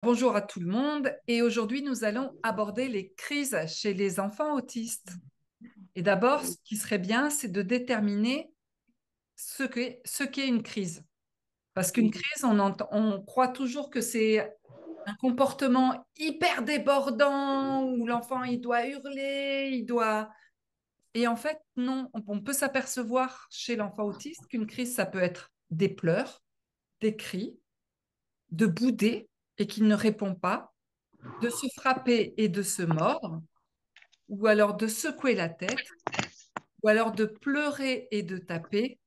Bonjour à tout le monde et aujourd'hui nous allons aborder les crises chez les enfants autistes. Et d'abord, ce qui serait bien, c'est de déterminer ce qu'est une crise. Parce qu'une crise, on croit toujours que c'est un comportement hyper débordant où l'enfant il doit hurler, il doit... Et en fait, non, on peut s'apercevoir chez l'enfant autiste qu'une crise, ça peut être des pleurs, des cris, de bouder et qu'il ne répond pas, de se frapper et de se mordre, ou alors de secouer la tête, ou alors de pleurer et de taper,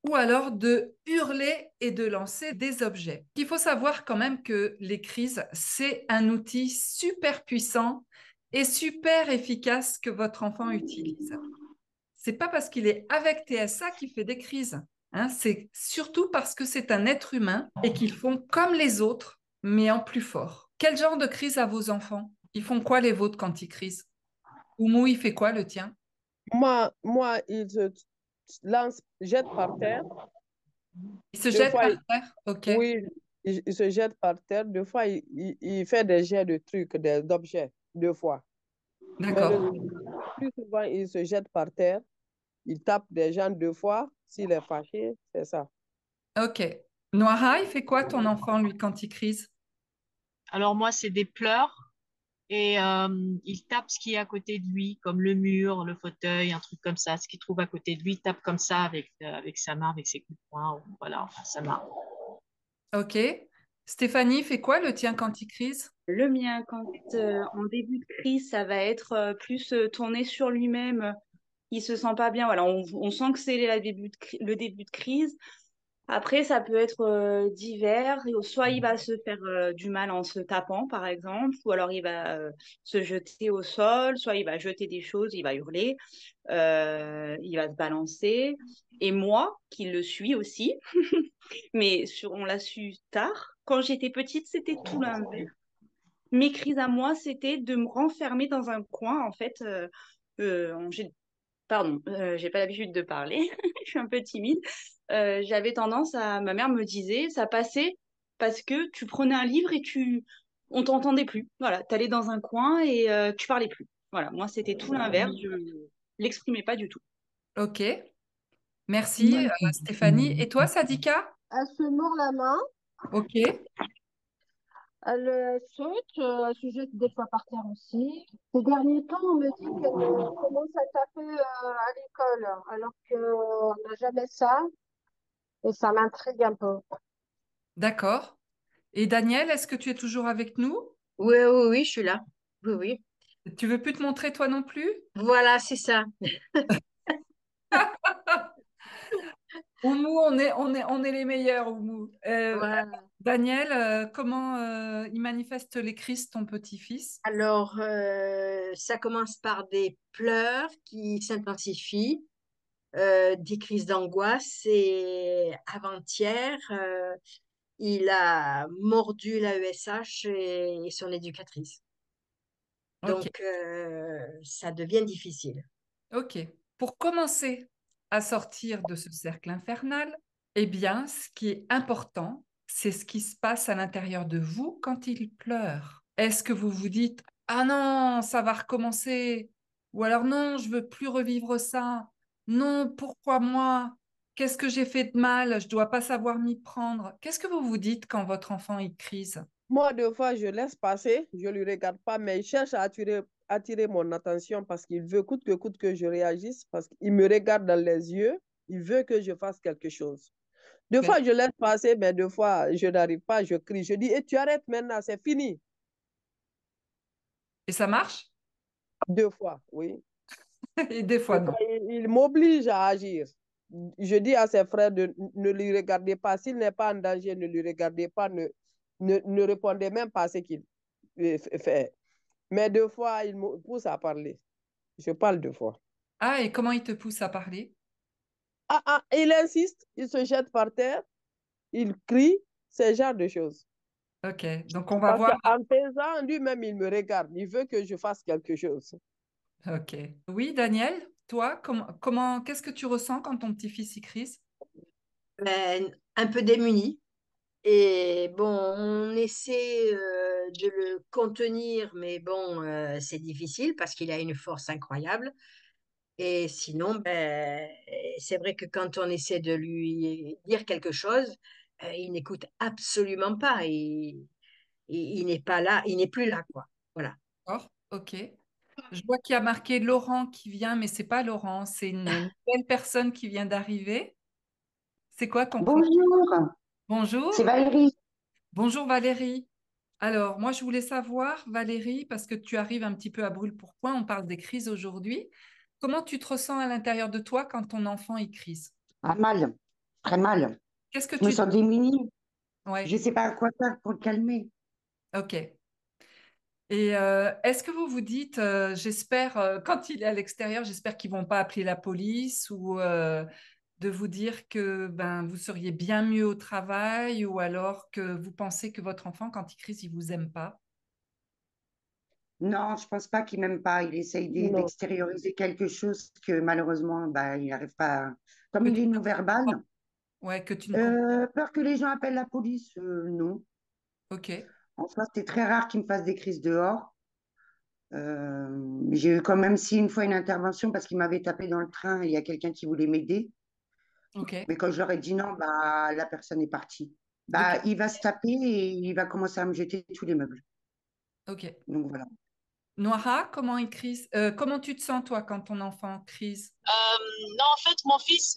ou alors de hurler et de lancer des objets. Il faut savoir quand même que les crises, c'est un outil super puissant et super efficace que votre enfant utilise. C'est pas parce qu'il est avec TSA qu'il fait des crises, hein, c'est surtout parce que c'est un être humain et qu'ils font comme les autres, mais en plus fort. Quel genre de crise a vos enfants? Ils font quoi les vôtres quand ils crisent? Oumou, il fait quoi le tien? Moi, il se lance, jette par terre. Il se Deux jette fois, par terre? Ok, oui, il se jette par terre. Deux fois, il fait des jets de trucs, d'objets. Deux fois. Mais d'accord. le plus souvent, il se jette par terre. Il tape des gens deux fois. S'il est fâché, c'est ça. Ok. Noira, il fait quoi ton enfant, lui, quand il crise? Alors moi, c'est des pleurs et il tape ce qui est à côté de lui, comme le mur, le fauteuil, un truc comme ça. Ce qu'il trouve à côté de lui, il tape comme ça avec sa main, avec ses coups de poing. Voilà, enfin, ça marche. Ok. Stéphanie, il fait quoi le tien quand il crise? Le mien, quand en début de crise, ça va être plus tourné sur lui-même. Il se sent pas bien. Voilà, on sent que c'est le début de crise. Après, ça peut être divers. Et soit il va se faire du mal en se tapant, par exemple, ou alors il va se jeter au sol, soit il va jeter des choses, il va hurler, il va se balancer. Et moi, qui le suis aussi, on l'a su tard. Quand j'étais petite, c'était tout l'inverse. Mes crises à moi, c'était de me renfermer dans un coin. En fait, pardon, j'ai pas l'habitude de parler. Je suis un peu timide. Ma mère me disait, ça passait parce que tu prenais un livre et on t'entendait plus. Voilà, t'allais dans un coin et tu parlais plus. Voilà, moi c'était tout l'inverse. Je l'exprimais pas du tout. Ok. Merci, Voilà. Stéphanie. Et toi, Sadika? Elle se mord la main, Ok. elle saute, elle se jette des fois par terre aussi. Ces derniers temps, on me dit qu'elle commence à taper à l'école, alors qu'on n'a jamais ça, et ça m'intrigue un peu. D'accord. Et Daniel, est-ce que tu es toujours avec nous? Oui, oui, oui, je suis là. Oui, oui. Tu veux plus te montrer toi non plus? Voilà, c'est ça. Oumou, on est les meilleurs, Oumou. Voilà. Daniel, comment il manifeste les crises, ton petit-fils? Alors, ça commence par des pleurs qui s'intensifient, des crises d'angoisse. Et avant-hier, il a mordu la l'AESH et son éducatrice. Ok, Donc, ça devient difficile. ok. Pour commencer à sortir de ce cercle infernal, eh bien, ce qui est important, c'est ce qui se passe à l'intérieur de vous quand il pleure. Est-ce que vous vous dites, ah non, ça va recommencer? Ou alors non, je veux plus revivre ça. Non, pourquoi moi? Qu'est-ce que j'ai fait de mal? Je dois pas savoir m'y prendre. Qu'est-ce que vous vous dites quand votre enfant il crise? Moi, deux fois, je laisse passer. Je ne lui regarde pas, mais il cherche à attirer mon attention parce qu'il veut coûte que je réagisse, parce qu'il me regarde dans les yeux. Il veut que je fasse quelque chose. Deux Ok. fois, je laisse passer, mais deux fois, je n'arrive pas, je crie. Je dis, et tu arrêtes maintenant, c'est fini. Et ça marche? Deux fois, oui. Et des fois Deux fois, non. il m'oblige à agir. Je dis à ses frères de ne lui regarder pas. S'il n'est pas en danger, ne lui regardez pas, ne répondez même pas à ce qu'il fait. Mais deux fois, il me pousse à parler. Je parle deux fois. Ah, et comment il te pousse à parler? Ah, ah, il insiste, il se jette par terre, il crie, ce genre de choses. Ok, donc on va Parce voir. qu'en faisant, lui-même, il me regarde. Il veut que je fasse quelque chose. Ok. Oui, Daniel, toi, qu'est-ce que tu ressens quand ton petit-fils y crise? Ben, un peu démunie. Et bon, on essaie de le contenir, mais bon, c'est difficile parce qu'il a une force incroyable. Et sinon, ben, c'est vrai que quand on essaie de lui dire quelque chose, il n'écoute absolument pas. Il n'est pas là, il n'est plus là, quoi. Voilà. D'accord, ok. Je vois qu'il y a marqué Laurent qui vient, mais c'est pas Laurent, c'est une nouvelle personne qui vient d'arriver. C'est quoi ton prénom? Bonjour, c'est Bonjour. Valérie. Bonjour Valérie. Alors, moi, je voulais savoir, Valérie, parce que tu arrives un petit peu à brûle-pourpoint, on parle des crises aujourd'hui. Comment tu te ressens à l'intérieur de toi quand ton enfant y crise? Ah, mal, très mal. Qu'est-ce que Je me tu... sens démunie. Je Ouais, ne sais pas quoi faire pour le calmer. ok. Et est-ce que vous vous dites, j'espère, quand il est à l'extérieur, j'espère qu'ils vont pas appeler la police ou de vous dire que ben, vous seriez bien mieux au travail ou alors que vous pensez que votre enfant, quand il crise, il vous aime pas? Non, je pense pas qu'il m'aime pas. Il essaye Non. d'extérioriser quelque chose que malheureusement, bah, il n'arrive pas. Comme Que il tu est ne comprends non-verbal, pas. Ouais, que tu ne comprends. peur que les gens appellent la police, non. Ok, En soi, c'est très rare qu'il me fasse des crises dehors. J'ai eu quand même si une fois une intervention parce qu'il m'avait tapé dans le train et il y a quelqu'un qui voulait m'aider. ok, Mais quand je leur ai dit non, bah, la personne est partie. ok, Bah, il va se taper et il va commencer à me jeter tous les meubles. ok. Donc voilà. Noira, comment il crise? Comment tu te sens toi quand ton enfant crise? Non, en fait, mon fils,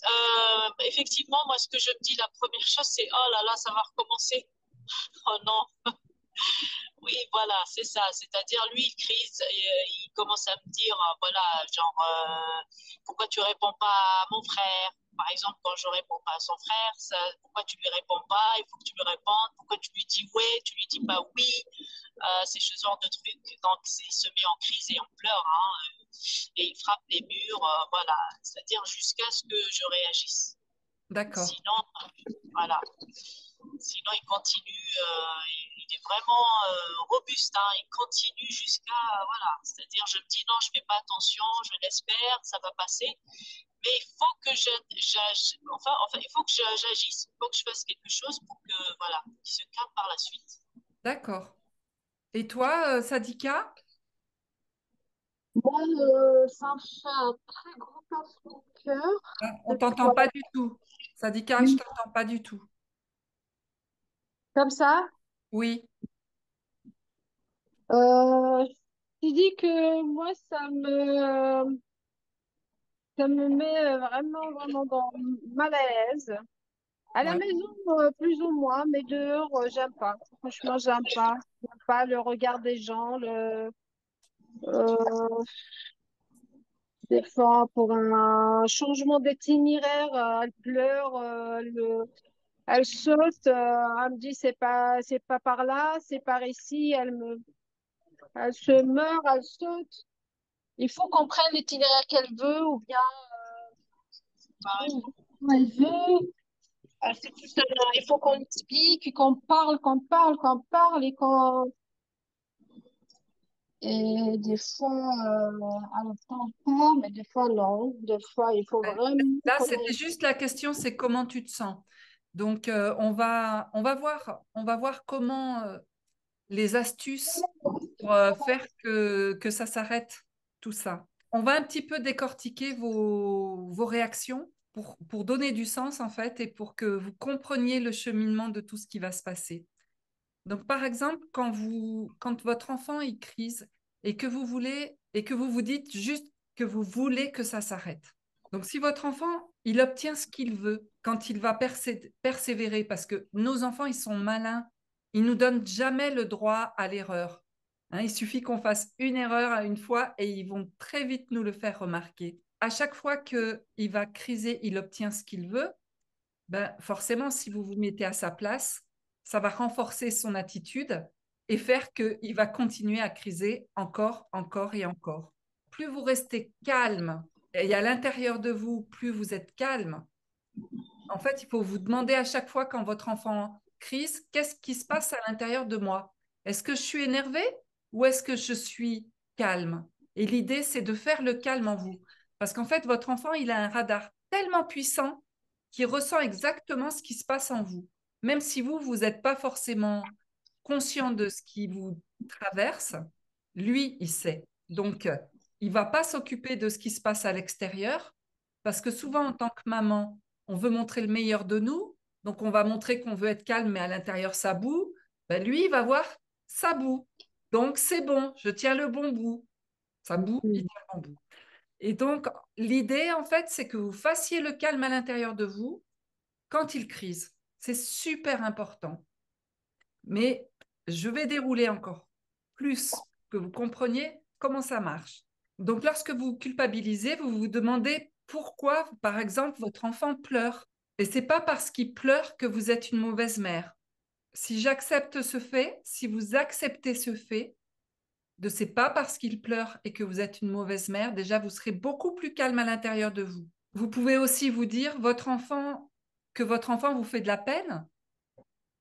effectivement, moi, ce que je me dis, la première chose, c'est, oh là là, ça va recommencer. Oh non. Oui, voilà, c'est ça. C'est-à-dire, lui, il crise et il commence à me dire, voilà, genre, pourquoi tu réponds pas à mon frère? Par exemple, quand je réponds pas à son frère, ça, pourquoi tu lui réponds pas? Il faut que tu lui répondes. Pourquoi tu lui dis ouais, tu lui dis pas oui? C'est ce genre de trucs. Donc, il se met en crise et en pleure, hein, et il frappe les murs, voilà. C'est-à-dire jusqu'à ce que je réagisse. D'accord, Sinon, voilà. Sinon, il continue, il est vraiment robuste, hein, il continue jusqu'à, voilà, c'est-à-dire je me dis non, je fais pas attention, je l'espère, ça va passer, mais il faut que enfin, il faut que j'agisse, il faut que je fasse quelque chose pour que, voilà, il se calme par la suite. d'accord. Et toi, Sadika? Moi, ça me fait un très gros pincement au cœur. Ah, on Depuis, t'entend voilà. pas du tout. Sadika, je t'entends pas du tout. Comme ça, Oui, je dis que moi, ça me met vraiment, vraiment mal à l'aise. À la ouais. maison, plus ou moins, mais dehors, j'aime pas. Franchement, j'aime pas. J'aime pas le regard des gens, euh, des fois, pour un changement d'itinéraire, elle pleure, elle saute, elle me dit c'est pas par là, c'est par ici, elle se meurt, elle saute. Il faut qu'on prenne l'itinéraire qu'elle veut ou bien où elle veut. C'est tout ça. Il faut qu'on explique, qu'on parle et qu'on. Et des fois, elle entend pas, mais des fois, non. Des fois, il faut Ouais. vraiment Là, qu'on c'était ait. juste la question, c'est comment tu te sens. Donc, on va voir comment les astuces pour faire que ça s'arrête, tout ça. On va un petit peu décortiquer vos réactions pour donner du sens, en fait, et pour que vous compreniez le cheminement de tout ce qui va se passer. Donc, par exemple, quand votre enfant il crise et que vous voulez et que vous vous dites juste que vous voulez que ça s'arrête. Donc, si votre enfant il obtient ce qu'il veut quand il va persévérer, parce que nos enfants ils sont malins, ils nous donnent jamais le droit à l'erreur. Hein, il suffit qu'on fasse une erreur à une fois et ils vont très vite nous le faire remarquer. À chaque fois que il va criser, il obtient ce qu'il veut. Ben, forcément, si vous vous mettez à sa place, ça va renforcer son attitude et faire qu'il va continuer à criser encore, encore et encore. Plus vous restez calme et à l'intérieur de vous, plus vous êtes calme, en fait, il faut vous demander à chaque fois quand votre enfant crise, qu'est-ce qui se passe à l'intérieur de moi? Est-ce que je suis énervée ou est-ce que je suis calme? Et l'idée, c'est de faire le calme en vous. Parce qu'en fait, votre enfant, il a un radar tellement puissant qu'il ressent exactement ce qui se passe en vous. même si vous n'êtes pas forcément conscient de ce qui vous traverse, lui, il sait. Donc, il ne va pas s'occuper de ce qui se passe à l'extérieur, parce que souvent, en tant que maman, on veut montrer le meilleur de nous, donc on va montrer qu'on veut être calme, mais à l'intérieur, ça boue. Ben, lui, il va voir, ça boue. Donc, c'est bon, je tiens le bon bout. Ça boue, il tient le bon bout. Et donc, l'idée, en fait, c'est que vous fassiez le calme à l'intérieur de vous quand il crise. C'est super important. Mais je vais dérouler encore plus, que vous compreniez comment ça marche. Donc, lorsque vous culpabilisez, vous vous demandez pourquoi, par exemple, votre enfant pleure. Et ce n'est pas parce qu'il pleure que vous êtes une mauvaise mère. Si j'accepte ce fait, si vous acceptez ce fait, de c'est pas parce qu'il pleure et que vous êtes une mauvaise mère, déjà vous serez beaucoup plus calme à l'intérieur de vous. Vous pouvez aussi vous dire que votre enfant vous fait de la peine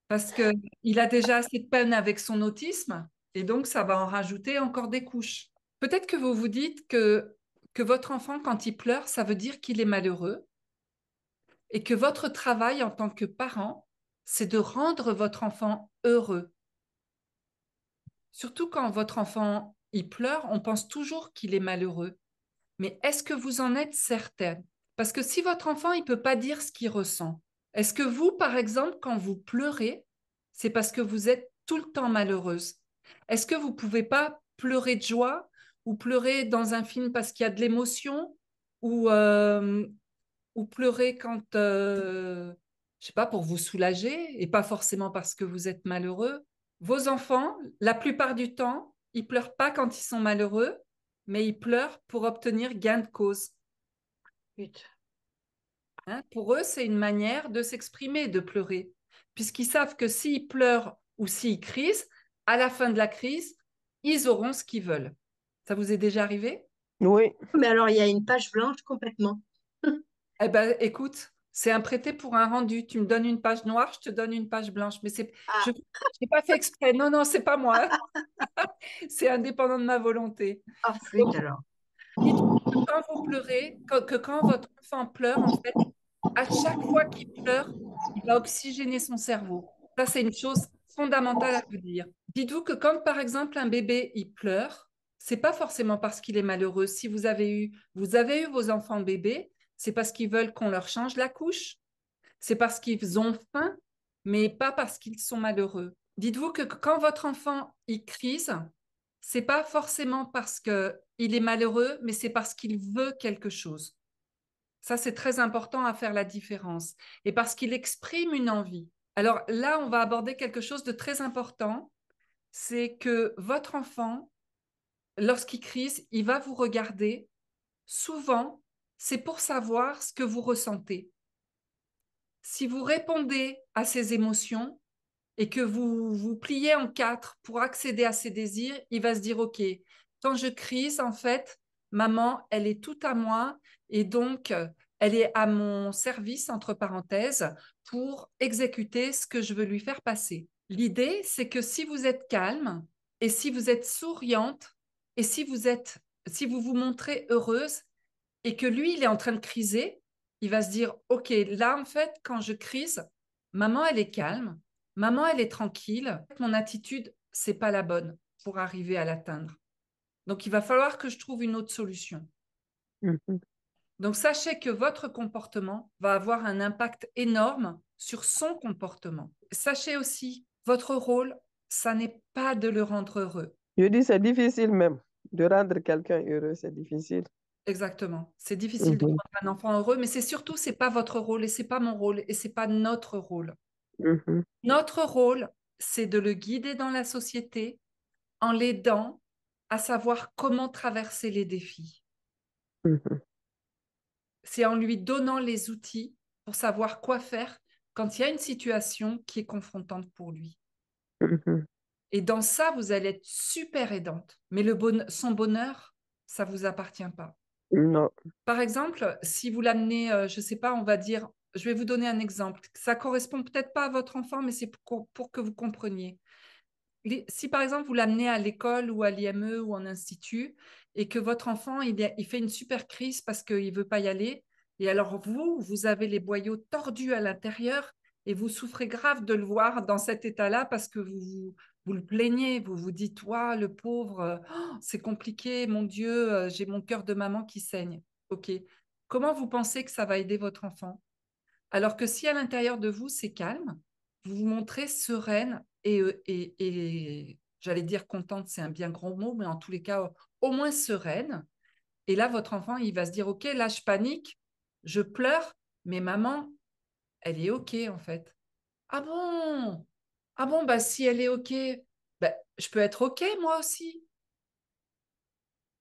parce qu'il a déjà assez de peine avec son autisme et donc ça va en rajouter encore des couches. Peut-être que vous vous dites que votre enfant, quand il pleure, ça veut dire qu'il est malheureux et que votre travail en tant que parent, c'est de rendre votre enfant heureux. Surtout quand votre enfant il pleure, on pense toujours qu'il est malheureux. Mais est-ce que vous en êtes certaine? Parce que si votre enfant il peut pas dire ce qu'il ressent, est-ce que vous, par exemple, quand vous pleurez, c'est parce que vous êtes tout le temps malheureuse? Est-ce que vous pouvez pas pleurer de joie ou pleurer dans un film parce qu'il y a de l'émotion ou, euh, ou pleurer quand, je sais pas, pour vous soulager et pas forcément parce que vous êtes malheureux? Vos enfants, la plupart du temps, ils pleurent pas quand ils sont malheureux, mais ils pleurent pour obtenir gain de cause. Putain. Hein, pour eux, c'est une manière de s'exprimer, de pleurer, puisqu'ils savent que s'ils pleurent ou s'ils crisent, à la fin de la crise, ils auront ce qu'ils veulent. Ça vous est déjà arrivé? Oui. Mais alors, il y a une page blanche complètement. Eh ben, écoute, c'est un prêté pour un rendu. Tu me donnes une page noire, je te donne une page blanche. Mais je Ah, n'ai pas fait exprès. Non, non, c'est pas moi. C'est indépendant de ma volonté. ah, flûte Donc, alors. dites-vous que quand vous pleurez, que quand votre enfant pleure, en fait, à chaque fois qu'il pleure, il va oxygéner son cerveau. Ça, c'est une chose fondamentale à vous dire. Dites-vous que quand, par exemple, un bébé, il pleure, c'est pas forcément parce qu'il est malheureux. Si vous avez eu vos enfants bébés, c'est parce qu'ils veulent qu'on leur change la couche. C'est parce qu'ils ont faim, mais pas parce qu'ils sont malheureux. Dites-vous que quand votre enfant, il crise, c'est pas forcément parce qu'il est malheureux, mais c'est parce qu'il veut quelque chose. Ça, c'est très important à faire la différence. Et parce qu'il exprime une envie. Alors là, on va aborder quelque chose de très important, c'est que votre enfant, lorsqu'il crise, il va vous regarder. Souvent, c'est pour savoir ce que vous ressentez. Si vous répondez à ses émotions et que vous vous pliez en quatre pour accéder à ses désirs, il va se dire, OK, quand je crise, en fait, maman, elle est toute à moi et donc elle est à mon service, entre parenthèses, pour exécuter ce que je veux lui faire passer. L'idée, c'est que si vous êtes calme et si vous êtes souriante et si vous vous montrez heureuse et que lui, il est en train de criser, il va se dire, OK, là, en fait, quand je crise, maman, elle est calme, maman, elle est tranquille, mon attitude, c'est pas la bonne pour arriver à l'atteindre. Donc, il va falloir que je trouve une autre solution. Mhm. Donc, sachez que votre comportement va avoir un impact énorme sur son comportement. Sachez aussi, votre rôle, ça n'est pas de le rendre heureux. Je dis, c'est difficile même. De rendre quelqu'un heureux, c'est difficile. Exactement. C'est difficile de Mhm. rendre un enfant heureux, mais c'est surtout, c'est pas votre rôle et c'est pas mon rôle et c'est pas notre rôle. Mhm. Notre rôle, c'est de le guider dans la société en l'aidant à savoir comment traverser les défis. Mhm. C'est en lui donnant les outils pour savoir quoi faire quand il y a une situation qui est confrontante pour lui. Mhm. Et dans ça, vous allez être super aidante. Mais son bonheur, ça ne vous appartient pas. Non. Par exemple, si vous l'amenez, je ne sais pas, on va dire, je vais vous donner un exemple. Ça correspond peut-être pas à votre enfant, mais c'est pour que vous compreniez. Si par exemple vous l'amenez à l'école ou à l'IME ou en institut et que votre enfant il fait une super crise parce qu'il ne veut pas y aller, et alors vous avez les boyaux tordus à l'intérieur et vous souffrez grave de le voir dans cet état-là parce que vous le plaignez, vous vous dites, toi, le pauvre, c'est compliqué, mon Dieu, j'ai mon cœur de maman qui saigne. OK. Comment vous pensez que ça va aider votre enfant? Alors que si à l'intérieur de vous, c'est calme, vous vous montrez sereine et j'allais dire contente, c'est un bien grand mot, mais en tous les cas, au moins sereine. Et là, votre enfant, il va se dire, OK, là, je panique, je pleure, mais maman, elle est OK en fait. Ah bon? Ah bon, bah si elle est OK, bah, je peux être OK moi aussi.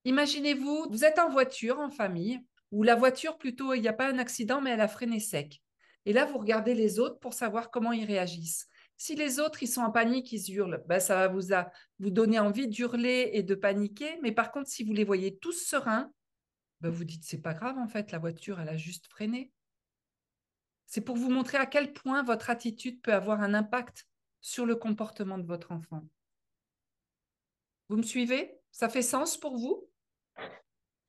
Imaginez-vous, vous êtes en voiture, en famille, ou la voiture plutôt, il n'y a pas un accident, mais elle a freiné sec. Et là, vous regardez les autres pour savoir comment ils réagissent. Si les autres, ils sont en panique, ils hurlent, ben, ça va vous donner envie d'hurler et de paniquer. Mais par contre, si vous les voyez tous sereins, ben, vous dites, c'est pas grave en fait, la voiture, elle a juste freiné. C'est pour vous montrer à quel point votre attitude peut avoir un impact sur le comportement de votre enfant. Vous me suivez? Ça fait sens pour vous?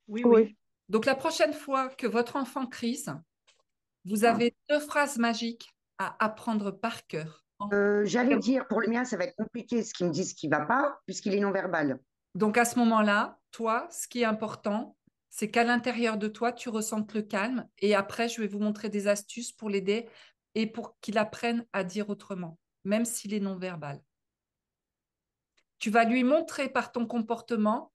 Oui, Oui. oui. Donc la prochaine fois que votre enfant crise, vous avez 2 phrases magiques à apprendre par cœur. J'allais dire, pour le mien, ça va être compliqué ce qu'il me dit ce qui ne va pas, puisqu'il est non-verbal. Donc à ce moment-là, toi, ce qui est important, c'est qu'à l'intérieur de toi, tu ressentes le calme. Et après, je vais vous montrer des astuces pour l'aider et pour qu'il apprenne à dire autrement, même s'il est non-verbal. Tu vas lui montrer par ton comportement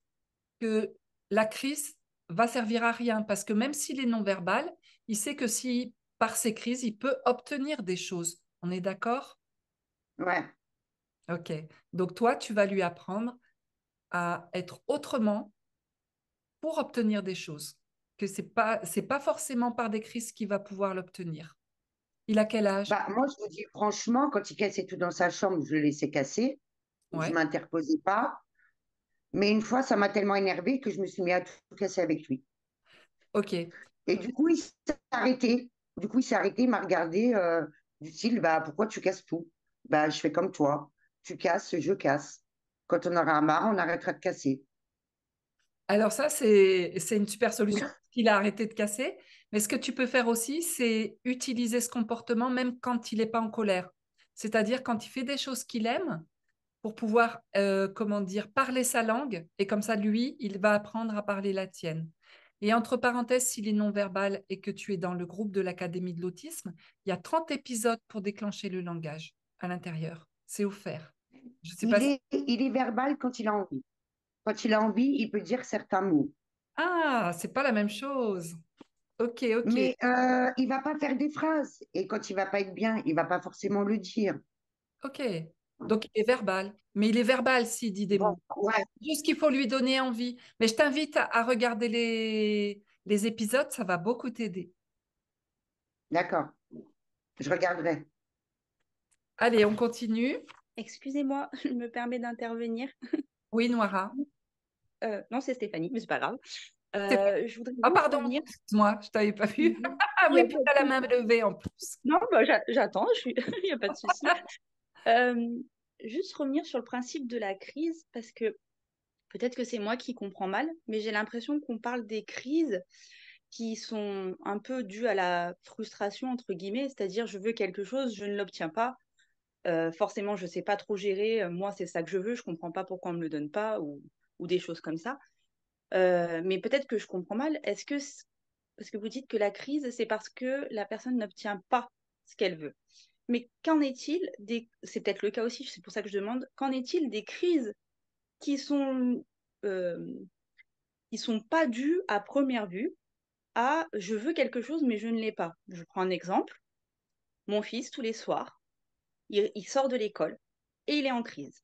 que la crise va servir à rien parce que même s'il est non-verbal, il sait que si par ces crises, il peut obtenir des choses. On est d'accord? Ouais. Ok. Donc toi, tu vas lui apprendre à être autrement pour obtenir des choses. Que c'est pas forcément par des crises qu'il va pouvoir l'obtenir. Il a quel âge? Bah, moi, je vous dis franchement, quand il cassait tout dans sa chambre, je le laissais casser. Je ne Ouais. m'interposais pas. Mais une fois, ça m'a tellement énervé que je me suis mis à tout casser avec lui. Ok. Et du coup, il s'est arrêté. Du coup, il s'est arrêté, il m'a regardé du style, bah, pourquoi tu casses tout? Bah, je fais comme toi. Tu casses, je casse. Quand on aura marre, on arrêtera de casser. Alors ça, c'est une super solution qu'il a arrêté de casser. Mais ce que tu peux faire aussi, c'est utiliser ce comportement même quand il n'est pas en colère. C'est-à-dire quand il fait des choses qu'il aime pour pouvoir, comment dire, parler sa langue. Et comme ça, lui, il va apprendre à parler la tienne. Et entre parenthèses, s'il est non-verbal et que tu es dans le groupe de l'Académie de l'autisme, il y a 30 épisodes pour déclencher le langage à l'intérieur. C'est offert. Je sais pas si... Il est verbal quand il a envie. Quand il a envie, il peut dire certains mots. Ah, c'est pas la même chose. Ok, ok. Mais il va pas faire des phrases. Et quand il va pas être bien, il va pas forcément le dire. Ok. Donc, il est verbal. Mais il est verbal s'il dit des Bon, mots. ouais, Juste qu'il faut lui donner envie. Mais je t'invite à regarder les épisodes, ça va beaucoup t'aider. d'accord. Je regarderai. Allez, on continue. Excusez-moi, je me permets d'intervenir. Oui, Noira. Non, c'est Stéphanie, mais c'est pas grave. C'est- Je voudrais Ah, juste pardon, revenir. excuse-moi, je t'avais pas vu. Il Ah n'y oui, a puis pas tu as la de main levée en plus. Non, bah, j'attends, il n'y a pas de souci. Euh, Juste revenir sur le principe de la crise, parce que peut-être que c'est moi qui comprends mal, mais j'ai l'impression qu'on parle des crises qui sont un peu dues à la frustration, entre guillemets, c'est-à-dire je veux quelque chose, je ne l'obtiens pas. Forcément, je ne sais pas trop gérer, moi c'est ça que je veux, je ne comprends pas pourquoi on ne me le donne pas, ou des choses comme ça. Mais peut-être que je comprends mal. Parce que vous dites que la crise, c'est parce que la personne n'obtient pas ce qu'elle veut. Mais qu'en est-il c'est peut-être le cas aussi, c'est pour ça que je demande, qu'en est-il des crises qui sont, euh, qui sont pas dues à première vue à je veux quelque chose mais je ne l'ai pas. Je prends un exemple. Mon fils, tous les soirs, il sort de l'école et il est en crise.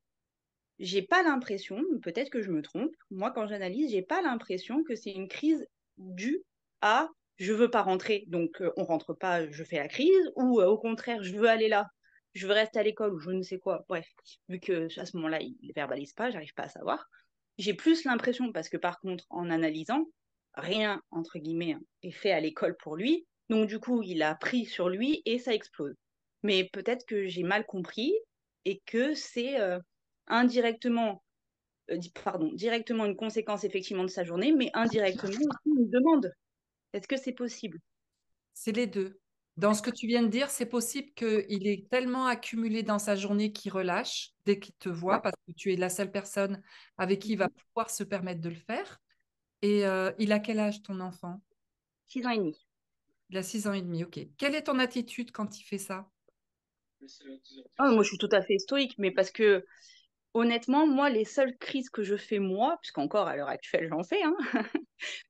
J'ai pas l'impression, peut-être que je me trompe, moi quand j'analyse, j'ai pas l'impression que c'est une crise due à je veux pas rentrer, donc on rentre pas, je fais la crise, ou au contraire, je veux aller là, je veux rester à l'école, ou je ne sais quoi. Bref, vu que à ce moment-là, il ne verbalise pas, j'arrive pas à savoir. J'ai plus l'impression, parce que par contre, en analysant, rien, entre guillemets, hein, est fait à l'école pour lui, donc du coup, il a pris sur lui et ça explose. Mais peut-être que j'ai mal compris et que c'est indirectement, pardon, directement une conséquence effectivement de sa journée, mais indirectement aussi une demande. Est-ce que c'est possible? C'est les deux. Dans ce que tu viens de dire, c'est possible qu'il est tellement accumulé dans sa journée qu'il relâche dès qu'il te voit, Ouais. parce que tu es la seule personne avec qui il va pouvoir se permettre de le faire. Et il a quel âge ton enfant? 6 ans et demi. Il a 6 ans et demi, ok. Quelle est ton attitude quand il fait ça? Ah, moi, je suis tout à fait stoïque, mais parce que honnêtement, moi, les seules crises que je fais moi, puisqu'encore à l'heure actuelle, j'en fais, hein,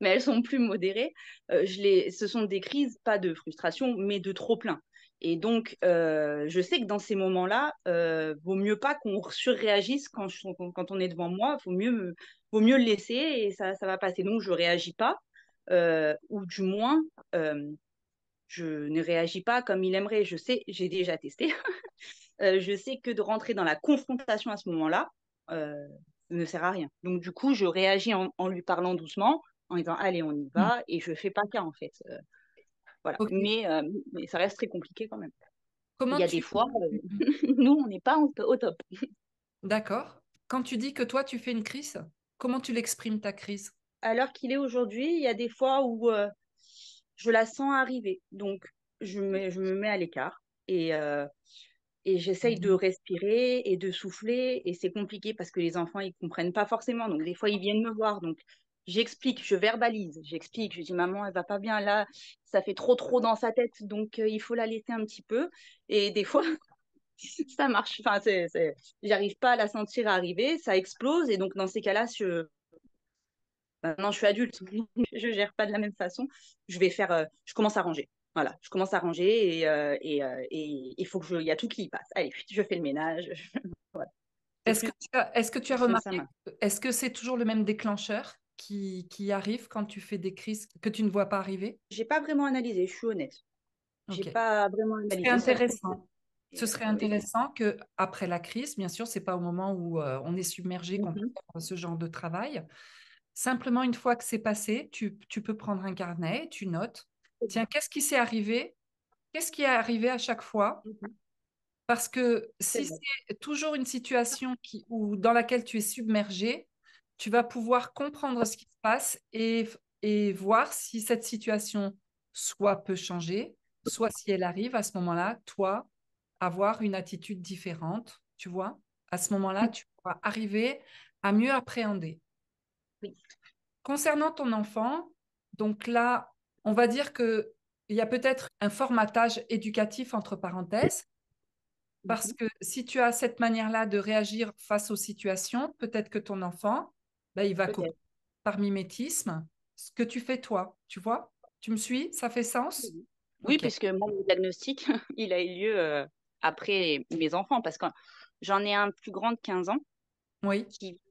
mais elles sont plus modérées, ce sont des crises, pas de frustration, mais de trop-plein. Et donc, je sais que dans ces moments-là, vaut mieux pas qu'on surréagisse quand on est devant moi, vaut mieux le laisser et ça va passer. Donc, je réagis pas, ou du moins, euh, je ne réagis pas comme il aimerait. Je sais, j'ai déjà testé. Je sais que de rentrer dans la confrontation à ce moment-là ne sert à rien. Donc, du coup, je réagis en lui parlant doucement, en disant, allez, on y Hmm. va, et je fais pas cas, en fait. Voilà. Ok. Mais ça reste très compliqué quand même. Il Comment y a des tu... fois, nous, on n'est pas au top. D'accord. Quand tu dis que toi, tu fais une crise, comment tu l'exprimes ta crise? À l'heure qu'il est aujourd'hui, il y a des fois où je la sens arriver. Donc, je me mets à l'écart et j'essaye de respirer et de souffler. Et c'est compliqué parce que les enfants, ils comprennent pas forcément. Donc, des fois, ils viennent me voir. Donc, j'explique, je verbalise, j'explique. Je dis, maman, elle va pas bien là. Ça fait trop dans sa tête. Donc, il faut la laisser un petit peu. Et des fois, ça marche. Enfin, j'arrive pas à la sentir arriver. Ça explose. Et donc, dans ces cas-là, maintenant, je suis adulte, je gère pas de la même façon. Je commence à ranger. Voilà, je commence à ranger et il faut il y a tout qui y passe. Allez, je fais le ménage. Voilà. C'est plus Est-ce que tu as comme ça remarqué, maintenant. est-ce que c'est toujours le même déclencheur qui arrive quand tu fais des crises que tu ne vois pas arriver? J'ai pas vraiment analysé, je suis honnête. J'ai Ok. pas vraiment Ce serait analysé. Ça se trouve. intéressant. Ce serait intéressant que après la crise, bien sûr, c'est pas au moment où on est submergé qu'on peut Mhm. faire ce genre de travail. Simplement, une fois que c'est passé, tu peux prendre un carnet, tu notes. Tiens, qu'est-ce qui s'est arrivé? Qu'est-ce qui est arrivé à chaque fois? Mhm. Parce que C'est si vrai. c'est toujours une situation dans laquelle tu es submergé, tu vas pouvoir comprendre ce qui se passe et voir si cette situation soit peut changer, soit si elle arrive à ce moment-là, toi, avoir une attitude différente, tu vois. À ce moment-là, tu pourras arriver à mieux appréhender. Oui. Concernant ton enfant, donc là, on va dire que il y a peut-être un formatage éducatif entre parenthèses. Parce Mhm. que si tu as cette manière-là de réagir face aux situations, peut-être que ton enfant, bah, il va copier Peut-être. par mimétisme ce que tu fais toi. Tu vois? Tu me suis? Ça fait sens? Oui, oui, Ok. puisque moi, mon diagnostic, il a eu lieu après mes enfants, parce que j'en ai un plus grand de 15 ans Oui. qui vient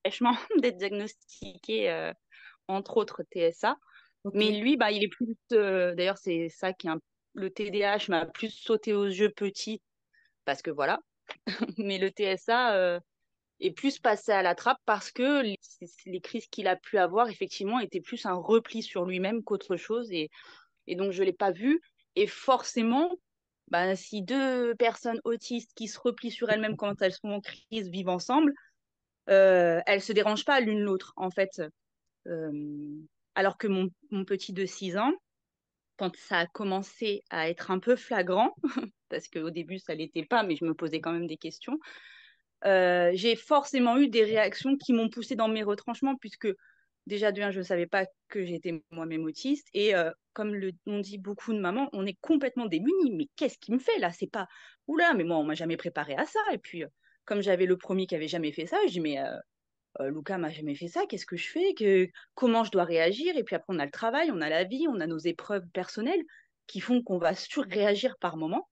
fraîchement d'être diagnostiqué, entre autres TSA. Ok. Mais lui, bah, il est plus. D'ailleurs, c'est ça le TDAH m'a plus sauté aux yeux petit, parce que voilà. Mais le TSA est plus passé à la trappe parce que les crises qu'il a pu avoir, effectivement, étaient plus un repli sur lui-même qu'autre chose. Et donc, je ne l'ai pas vu. Et forcément, bah, si deux personnes autistes qui se replient sur elles-mêmes quand elles sont en crise vivent ensemble, elles ne se dérangent pas l'une l'autre, en fait. Euh, alors que mon petit de 6 ans, quand ça a commencé à être un peu flagrant, parce qu'au début ça l'était pas, mais je me posais quand même des questions, j'ai forcément eu des réactions qui m'ont poussée dans mes retranchements, puisque déjà de un, je ne savais pas que j'étais moi-même autiste, et comme on dit beaucoup de mamans, on est complètement démunis. Mais qu'est-ce qui me fait là? C'est pas, oula, mais moi on m'a jamais préparé à ça. Et puis comme j'avais le premier qui avait jamais fait ça, je dis mais Lucas m'a jamais fait ça, qu'est-ce que je fais, comment je dois réagir? Et puis après, on a le travail, on a la vie, on a nos épreuves personnelles qui font qu'on va surréagir par moment.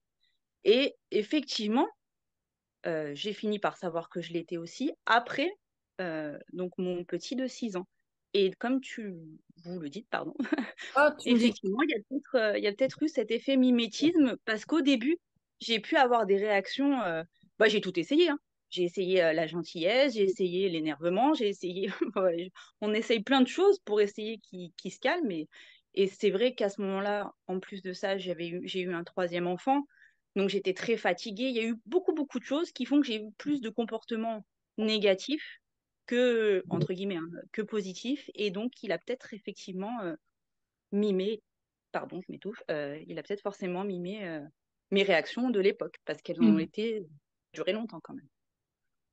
Et effectivement, j'ai fini par savoir que je l'étais aussi après donc mon petit de 6 ans. Et comme vous le dites, pardon, Ah, tu me dis. effectivement, il y a peut-être eu cet effet mimétisme parce qu'au début, j'ai pu avoir des réactions. Bah, j'ai tout essayé, hein. J'ai essayé la gentillesse, j'ai essayé l'énervement, j'ai essayé. Ouais, on essaye plein de choses pour essayer qu'il se calme. Et c'est vrai qu'à ce moment-là, en plus de ça, j'ai eu un troisième enfant. Donc j'étais très fatiguée. Il y a eu beaucoup de choses qui font que j'ai eu plus de comportements négatifs que, entre guillemets, hein, que positifs. Et donc, il a peut-être effectivement mimé pardon, je m'étouffe, il a peut-être forcément mimé mes réactions de l'époque, parce qu'elles ont Mm. duré longtemps quand même.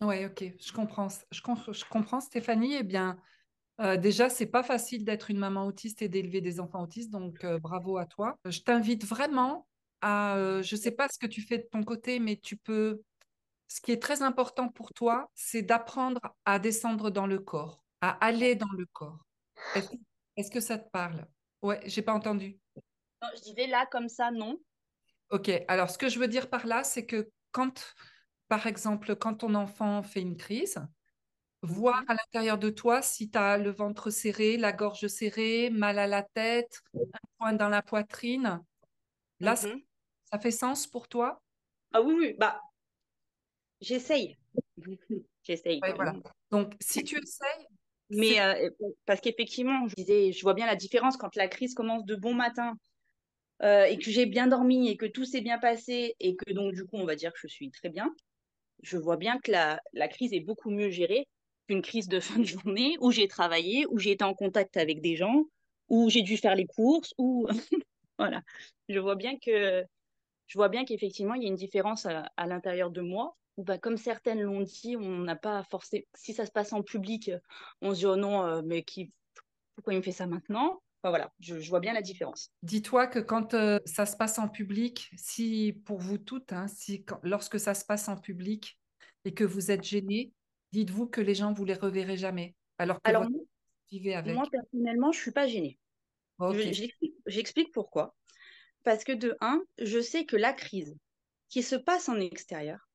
Ouais, ok, je comprends, Stéphanie. Eh bien, déjà, c'est pas facile d'être une maman autiste et d'élever des enfants autistes, donc bravo à toi. Je t'invite vraiment à, je sais pas ce que tu fais de ton côté, mais tu peux. Ce qui est très important pour toi, c'est d'apprendre à descendre dans le corps, à aller dans le corps. Est-ce, est-ce que ça te parle? Ouais, j'ai pas entendu. Non, je disais là, comme ça, non. Ok, alors ce que je veux dire par là, c'est que quand, par exemple, quand ton enfant fait une crise, voir Mhm. à l'intérieur de toi si tu as le ventre serré, la gorge serrée, mal à la tête, un point dans la poitrine. Là, Mhm. ça fait sens pour toi? Ah oui, oui, bah, j'essaye. J'essaye Ouais, quand voilà. même. Donc, si tu essayes, c'est Mais parce qu'effectivement, je disais, je vois bien la différence quand la crise commence de bon matin et que j'ai bien dormi et que tout s'est bien passé et que donc du coup, on va dire que je suis très bien. Je vois bien que la crise est beaucoup mieux gérée qu'une crise de fin de journée où j'ai travaillé, où j'ai été en contact avec des gens, où j'ai dû faire les courses, où voilà. Je vois bien que je vois bien qu'effectivement, il y a une différence à l'intérieur de moi. Où, bah, comme certaines l'ont dit, on n'a pas forcément. Si ça se passe en public, on se dit oh non, mais pourquoi il me fait ça maintenant? Enfin, voilà, je vois bien la différence. dis-toi que quand ça se passe en public, si pour vous toutes, hein, lorsque ça se passe en public et que vous êtes gêné, dites-vous que les gens vous les reverrez jamais, alors que Alors, votre vivez moi avec. personnellement, je suis pas gênée. Ok. J'explique pourquoi. Parce que de un, je sais que la crise qui se passe en extérieur,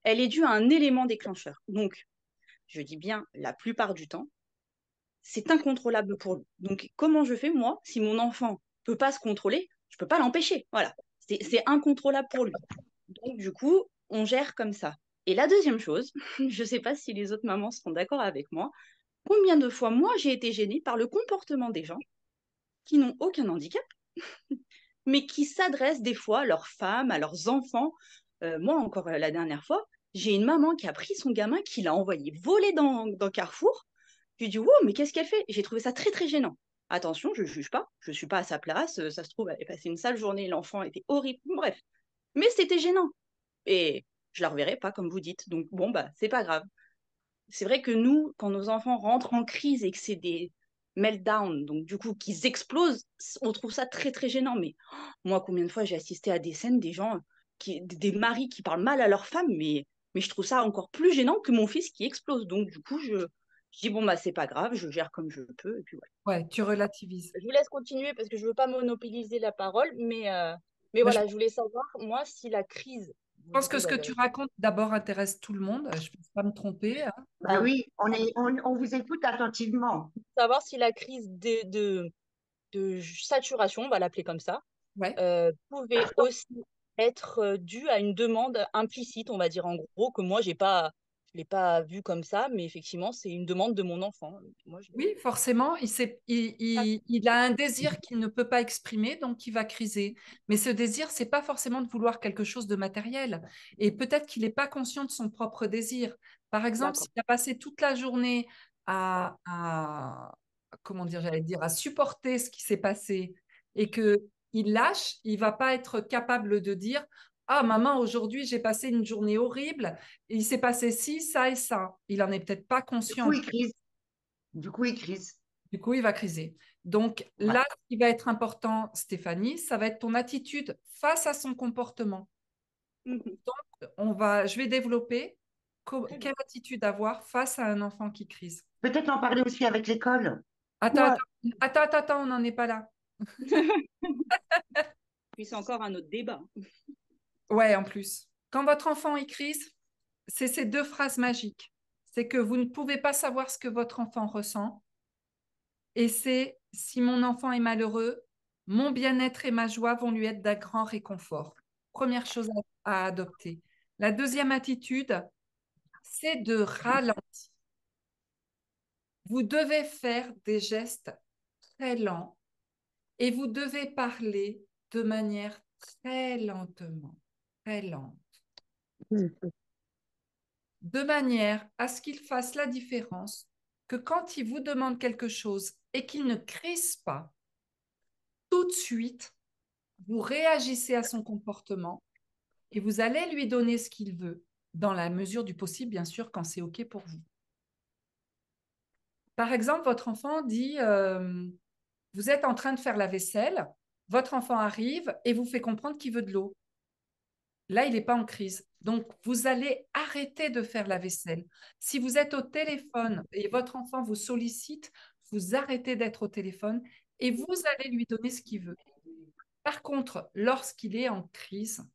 elle est due à un élément déclencheur. Donc, je dis bien la plupart du temps, c'est incontrôlable pour lui. Donc, comment je fais, moi, si mon enfant peut pas se contrôler, je peux pas l'empêcher. Voilà. C'est incontrôlable pour lui. Donc, du coup, on gère comme ça. Et la deuxième chose, je sais pas si les autres mamans seront d'accord avec moi, combien de fois, moi, j'ai été gênée par le comportement des gens qui n'ont aucun handicap, mais qui s'adressent des fois à leurs femmes, à leurs enfants. Moi, encore la dernière fois, j'ai une maman qui a pris son gamin, qui l'a envoyé voler dans Carrefour. Je lui ai dit, wow, mais qu'est-ce qu'elle fait? J'ai trouvé ça très, très gênant. Attention, je ne juge pas, je ne suis pas à sa place. Ça se trouve, elle avait passé une sale journée, l'enfant était horrible. Bref, mais c'était gênant. Et je la reverrai pas, comme vous dites. Donc, bon, bah, c'est pas grave. C'est vrai que nous, quand nos enfants rentrent en crise et que c'est des meltdowns, donc du coup, qu'ils explosent, on trouve ça très, très gênant. Mais moi, combien de fois j'ai assisté à des scènes, des gens, des maris qui parlent mal à leur femme, mais je trouve ça encore plus gênant que mon fils qui explose. Donc, du coup, je dis, bon, bah, c'est pas grave, je gère comme je peux. Et puis voilà. Ouais, tu relativises. Je vous laisse continuer parce que je veux pas monopoliser la parole, mais Mais je voilà, je voulais savoir, moi, si la crise, du pense que coup, ce bah, que tu racontes d'abord intéresse tout le monde. Je ne peux pas me tromper, hein. Bah Donc, oui, on vous écoute attentivement. savoir si la crise de saturation, on va l'appeler comme ça, ouais. pouvait aussi être due à une demande implicite, on va dire en gros, que moi, je l'ai pas vu comme ça, mais effectivement, c'est une demande de mon enfant. Moi, Oui, forcément, il a un désir qu'il ne peut pas exprimer, donc il va criser. Mais ce désir, c'est pas forcément de vouloir quelque chose de matériel. Et peut-être qu'il n'est pas conscient de son propre désir. Par exemple, D'accord. s'il a passé toute la journée comment dire, j'allais dire, à supporter ce qui s'est passé et que il lâche, il va pas être capable de dire, ah, maman, aujourd'hui, j'ai passé une journée horrible, il s'est passé ci, ça et ça. Il en est peut-être pas Du coup, conscient. ils crisent. Du coup, ils crisent. Du coup, il va criser. Donc Ouais. là, ce qui va être important, Stéphanie, ça va être ton attitude face à son comportement. Mhm. Je vais développer Très bien. quelle attitude avoir face à un enfant qui crise. Peut-être en parler aussi avec l'école. Attends, Ouais. attends, on n'en est pas là. Puis c'est encore un autre débat. Ouais, en plus. Quand votre enfant y crise, c'est ces deux phrases magiques. C'est que vous ne pouvez pas savoir ce que votre enfant ressent. Et c'est si mon enfant est malheureux, mon bien-être et ma joie vont lui être d'un grand réconfort. Première chose à adopter. La deuxième attitude, c'est de ralentir. Vous devez faire des gestes très lents et vous devez parler de manière très lentement, très lente, Mm. de manière à ce qu'il fasse la différence que quand il vous demande quelque chose et qu'il ne crise pas, tout de suite, vous réagissez à son comportement et vous allez lui donner ce qu'il veut, dans la mesure du possible, bien sûr, quand c'est OK pour vous. Par exemple, votre enfant dit, vous êtes en train de faire la vaisselle, votre enfant arrive et vous fait comprendre qu'il veut de l'eau. Là, il n'est pas en crise. Donc, vous allez arrêter de faire la vaisselle. Si vous êtes au téléphone et votre enfant vous sollicite, vous arrêtez d'être au téléphone et vous allez lui donner ce qu'il veut. Par contre, lorsqu'il est en crise,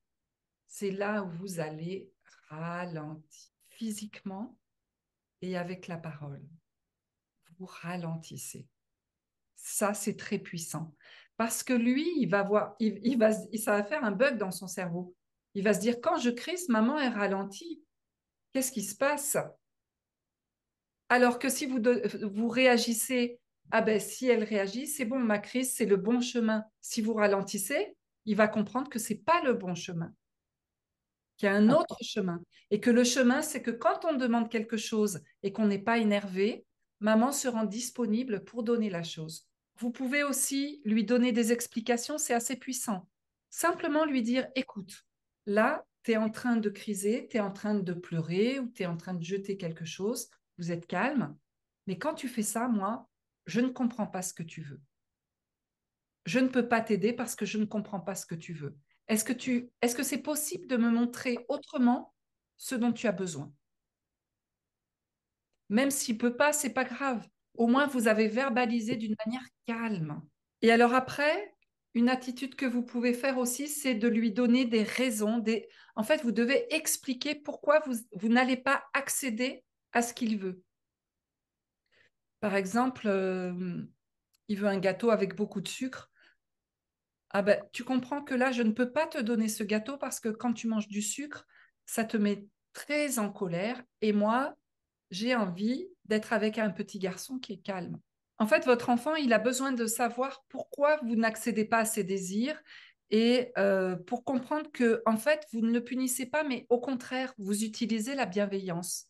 c'est là où vous allez ralentir physiquement et avec la parole. Vous ralentissez. Ça, c'est très puissant. Parce que lui, il va voir, ça va faire un bug dans son cerveau. Il va se dire, quand je crise, maman est ralentie. Qu'est-ce qui se passe? Alors que si vous réagissez, ah ben si elle réagit, c'est bon, ma crise, c'est le bon chemin. Si vous ralentissez, il va comprendre que c'est pas le bon chemin, qu'il y a un autre chemin. Et que le chemin, c'est que quand on demande quelque chose et qu'on n'est pas énervé, maman se rend disponible pour donner la chose. Vous pouvez aussi lui donner des explications, c'est assez puissant. Simplement lui dire, écoute, là, tu es en train de criser, tu es en train de pleurer ou tu es en train de jeter quelque chose, vous êtes calme, mais quand tu fais ça, moi, je ne comprends pas ce que tu veux. Je ne peux pas t'aider parce que je ne comprends pas ce que tu veux. Est-ce que c'est possible de me montrer autrement ce dont tu as besoin? Même s'il ne peut pas, c'est pas grave. Au moins, vous avez verbalisé d'une manière calme. Et alors après, une attitude que vous pouvez faire aussi, c'est de lui donner des raisons. En fait, vous devez expliquer pourquoi vous n'allez pas accéder à ce qu'il veut. Par exemple, il veut un gâteau avec beaucoup de sucre. Ah ben, tu comprends que là, je ne peux pas te donner ce gâteau parce que quand tu manges du sucre, ça te met très en colère. Et moi, j'ai envie d'être avec un petit garçon qui est calme. En fait, votre enfant, il a besoin de savoir pourquoi vous n'accédez pas à ses désirs et pour comprendre que, en fait, vous ne le punissez pas, mais au contraire, vous utilisez la bienveillance.